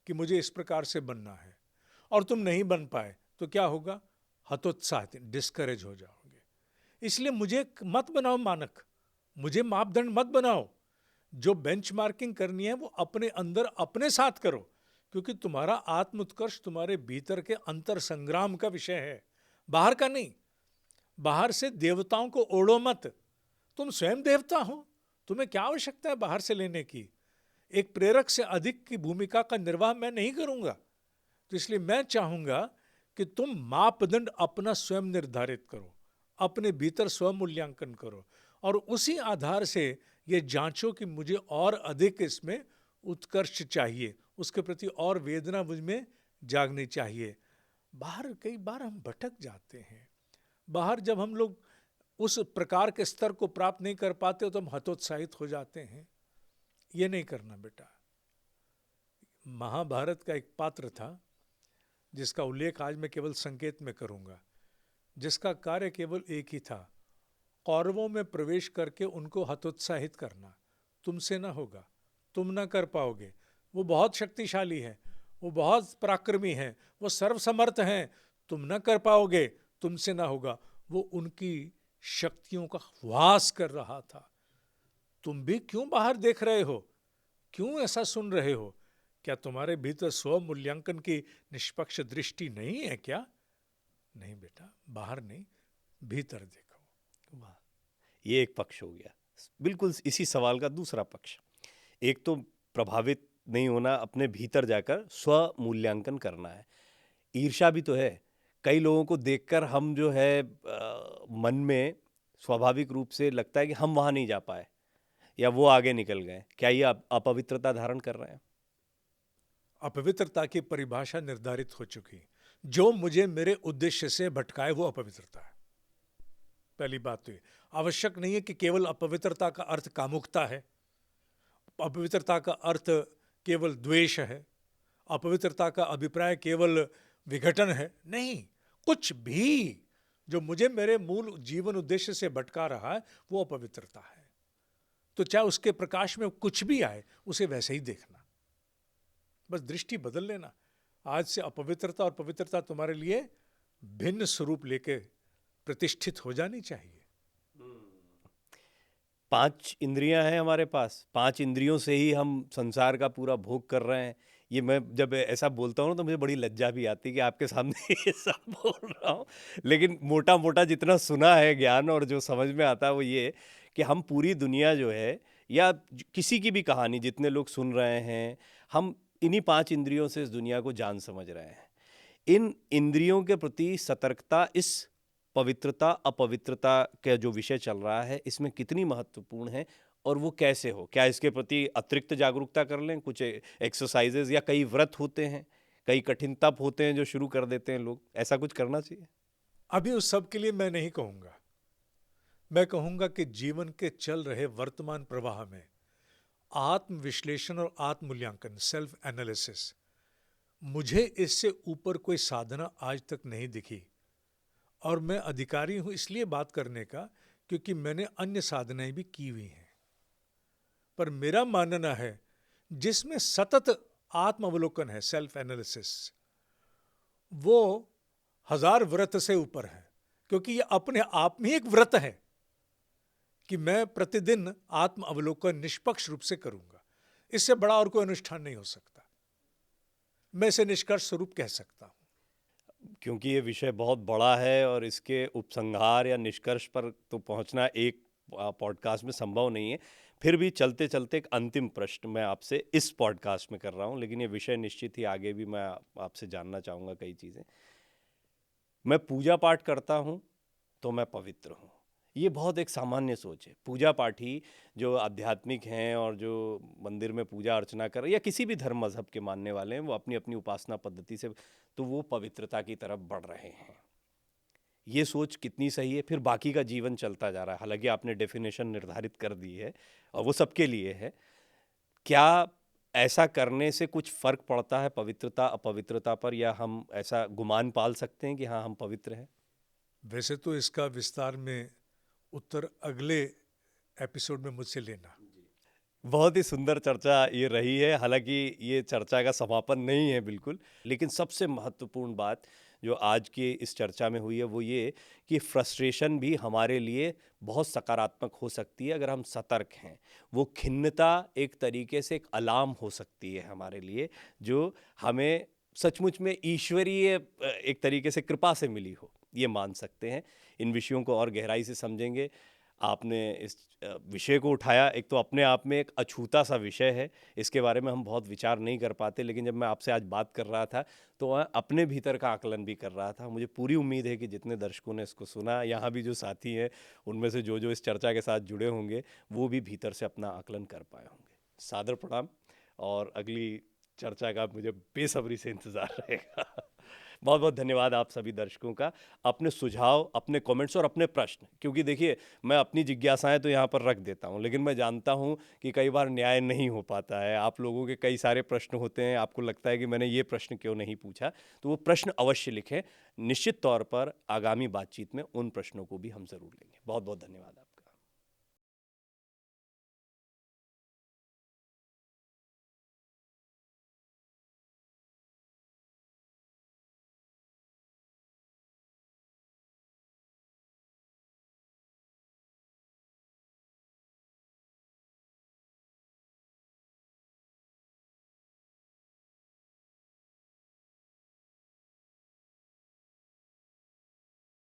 कि मुझे इस प्रकार से बनना है, और तुम नहीं बन पाए तो क्या होगा? हतोत्साहित, डिस्करेज हो जाओगे। इसलिए मुझे मत बनाओ मानक, मुझे मापदंड मत बनाओ। जो बेंचमार्किंग करनी है वो अपने अंदर अपने साथ करो, क्योंकि तुम्हारा आत्म उत्कर्ष तुम्हारे भीतर के अंतर संग्राम का विषय है, बाहर का नहीं। बाहर से देवताओं को ओढ़ो मत, तुम स्वयं देवता हो, तुम्हें क्या आवश्यकता है बाहर से लेने की? एक प्रेरक से अधिक की भूमिका का निर्वाह मैं नहीं करूंगा। तो इसलिए मैं चाहूंगा कि तुम मापदंड अपना स्वयं निर्धारित करो, अपने भीतर स्व मूल्यांकन करो, और उसी आधार से ये जांचो कि मुझे और अधिक इसमें उत्कर्ष चाहिए, उसके प्रति और वेदना मुझ में जागनी चाहिए। बाहर कई बार हम भटक जाते हैं। बाहर जब हम लोग उस प्रकार के स्तर को प्राप्त नहीं कर पाते तो हम हतोत्साहित हो जाते हैं। ये नहीं करना बेटा। महाभारत का एक पात्र था जिसका उल्लेख आज मैं केवल संकेत में करूंगा। जिसका कार्य केवल एक ही था, कौरवों में प्रवेश करके उनको हतोत्साहित करना। तुमसे ना होगा, तुम ना कर पाओगे, वो बहुत शक्तिशाली है, वो बहुत पराक्रमी है, वो सर्वसमर्थ हैं, तुम ना कर पाओगे, तुमसे ना होगा। वो उनकी शक्तियों का वास कर रहा था। तुम भी क्यों बाहर देख रहे हो, क्यों ऐसा सुन रहे हो? क्या तुम्हारे भीतर स्व मूल्यांकन की निष्पक्ष दृष्टि नहीं है क्या? नहीं बेटा, बाहर नहीं, भीतर देखो। वाह, ये एक पक्ष हो गया। बिल्कुल इसी सवाल का दूसरा पक्ष, एक तो प्रभावित नहीं होना, अपने भीतर जाकर स्व मूल्यांकन करना है। ईर्ष्या भी तो है। कई लोगों को देखकर हम जो है मन में स्वाभाविक रूप से लगता है कि हम वहाँ नहीं जा पाए या वो आगे निकल गए। क्या ये अपवित्रता धारण कर रहे हैं? अपवित्रता की परिभाषा निर्धारित हो चुकी। जो मुझे मेरे उद्देश्य से भटकाए वो अपवित्रता है। पहली बात तो ये, आवश्यक नहीं है कि केवल अपवित्रता का अर्थ कामुकता है, अपवित्रता का अर्थ केवल द्वेष है, अपवित्रता का अभिप्राय केवल विघटन है। नहीं, कुछ भी जो मुझे मेरे मूल जीवन उद्देश्य से भटका रहा है वो अपवित्रता है। तो चाहे उसके प्रकाश में कुछ भी आए, उसे वैसे ही देखना, बस दृष्टि बदल लेना। आज से अपवित्रता और पवित्रता तुम्हारे लिए भिन्न स्वरूप लेके प्रतिष्ठित हो जानी चाहिए। 5 इंद्रियां हैं हमारे पास, 5 इंद्रियों से ही हम संसार का पूरा भोग कर रहे हैं। ये मैं जब ऐसा बोलता हूँ ना तो मुझे बड़ी लज्जा भी आती है कि आपके सामने ये सब बोल रहा हूँ, लेकिन मोटा मोटा जितना सुना है ज्ञान और जो समझ में आता है वो ये कि हम पूरी दुनिया जो है या किसी की भी कहानी जितने लोग सुन रहे हैं, हम इन्हीं 5 इंद्रियों से इस दुनिया को जान समझ रहे हैं। इन इंद्रियों के प्रति सतर्कता इस पवित्रता अपवित्रता का जो विषय चल रहा है इसमें कितनी महत्वपूर्ण है और वो कैसे हो? क्या इसके प्रति अतिरिक्त जागरूकता कर लें? कुछ एक्सरसाइजेज या कई व्रत होते हैं, कई कठिन तप होते हैं जो शुरू कर देते हैं लोग, ऐसा कुछ करना चाहिए? अभी उस सब के लिए मैं नहीं कहूंगा। मैं कहूंगा कि जीवन के चल रहे वर्तमान प्रवाह में आत्म विश्लेषण और आत्म मूल्यांकन, सेल्फ एनालिसिस, मुझे इससे ऊपर कोई साधना आज तक नहीं दिखी। और मैं अधिकारी हूं इसलिए बात करने का क्योंकि मैंने अन्य साधनाएं भी की हुई हैं। पर मेरा मानना है जिसमें सतत आत्म अवलोकन है, सेल्फ एनालिसिस, वो 1000 व्रत से ऊपर है। क्योंकि ये अपने आप में एक व्रत है कि मैं प्रतिदिन आत्म अवलोकन निष्पक्ष रूप से करूंगा। इससे बड़ा और कोई अनुष्ठान नहीं हो सकता। मैं इसे निष्कर्ष स्वरूप कह सकता हूं। क्योंकि ये विषय बहुत बड़ा है और इसके उपसंहार या निष्कर्ष पर तो पहुंचना एक पॉडकास्ट में संभव नहीं है। फिर भी चलते चलते एक अंतिम प्रश्न मैं आपसे इस पॉडकास्ट में कर रहा हूं, लेकिन ये विषय निश्चित ही आगे भी मैं आपसे जानना चाहूँगा कई चीज़ें। मैं पूजा पाठ करता हूँ तो मैं पवित्र हूँ, ये बहुत एक सामान्य सोच है। पूजा पाठी जो आध्यात्मिक हैं और जो मंदिर में पूजा अर्चना कर या किसी भी धर्म मजहब के मानने वाले हैं, वो अपनी अपनी उपासना पद्धति से तो वो पवित्रता की तरफ बढ़ रहे हैं। ये सोच कितनी सही है? फिर बाकी का जीवन चलता जा रहा है, हालांकि आपने डेफिनेशन निर्धारित कर दी है और वो सबके लिए है। क्या ऐसा करने से कुछ फर्क पड़ता है पवित्रता अपवित्रता पर, या हम ऐसा गुमान पाल सकते हैं कि हाँ हम पवित्र हैं? वैसे तो इसका विस्तार में उत्तर अगले एपिसोड में मुझसे लेना। बहुत ही सुंदर चर्चा ये रही है, हालांकि ये चर्चा का समापन नहीं है बिल्कुल, लेकिन सबसे महत्वपूर्ण बात जो आज की इस चर्चा में हुई है वो ये कि फ्रस्ट्रेशन भी हमारे लिए बहुत सकारात्मक हो सकती है अगर हम सतर्क हैं। वो खिन्नता एक तरीके से एक अलार्म हो सकती है हमारे लिए, जो हमें सचमुच में ईश्वरीय एक तरीके से कृपा से मिली हो, ये मान सकते हैं। इन विषयों को और गहराई से समझेंगे। आपने इस विषय को उठाया, एक तो अपने आप में एक अछूता सा विषय है, इसके बारे में हम बहुत विचार नहीं कर पाते, लेकिन जब मैं आपसे आज बात कर रहा था तो मैं अपने भीतर का आकलन भी कर रहा था। मुझे पूरी उम्मीद है कि जितने दर्शकों ने इसको सुना, यहाँ भी जो साथी हैं उनमें से जो जो इस चर्चा के साथ जुड़े होंगे वो भी भीतर से अपना आकलन कर पाए होंगे। सादर प्रणाम, और अगली चर्चा का मुझे बेसब्री से इंतज़ार रहेगा। बहुत बहुत धन्यवाद आप सभी दर्शकों का। अपने सुझाव, अपने कमेंट्स और अपने प्रश्न, क्योंकि देखिए मैं अपनी जिज्ञासाएं तो यहाँ पर रख देता हूँ, लेकिन मैं जानता हूँ कि कई बार न्याय नहीं हो पाता है। आप लोगों के कई सारे प्रश्न होते हैं, आपको लगता है कि मैंने ये प्रश्न क्यों नहीं पूछा, तो वो प्रश्न अवश्य लिखें। निश्चित तौर पर आगामी बातचीत में उन प्रश्नों को भी हम ज़रूर लेंगे। बहुत बहुत धन्यवाद।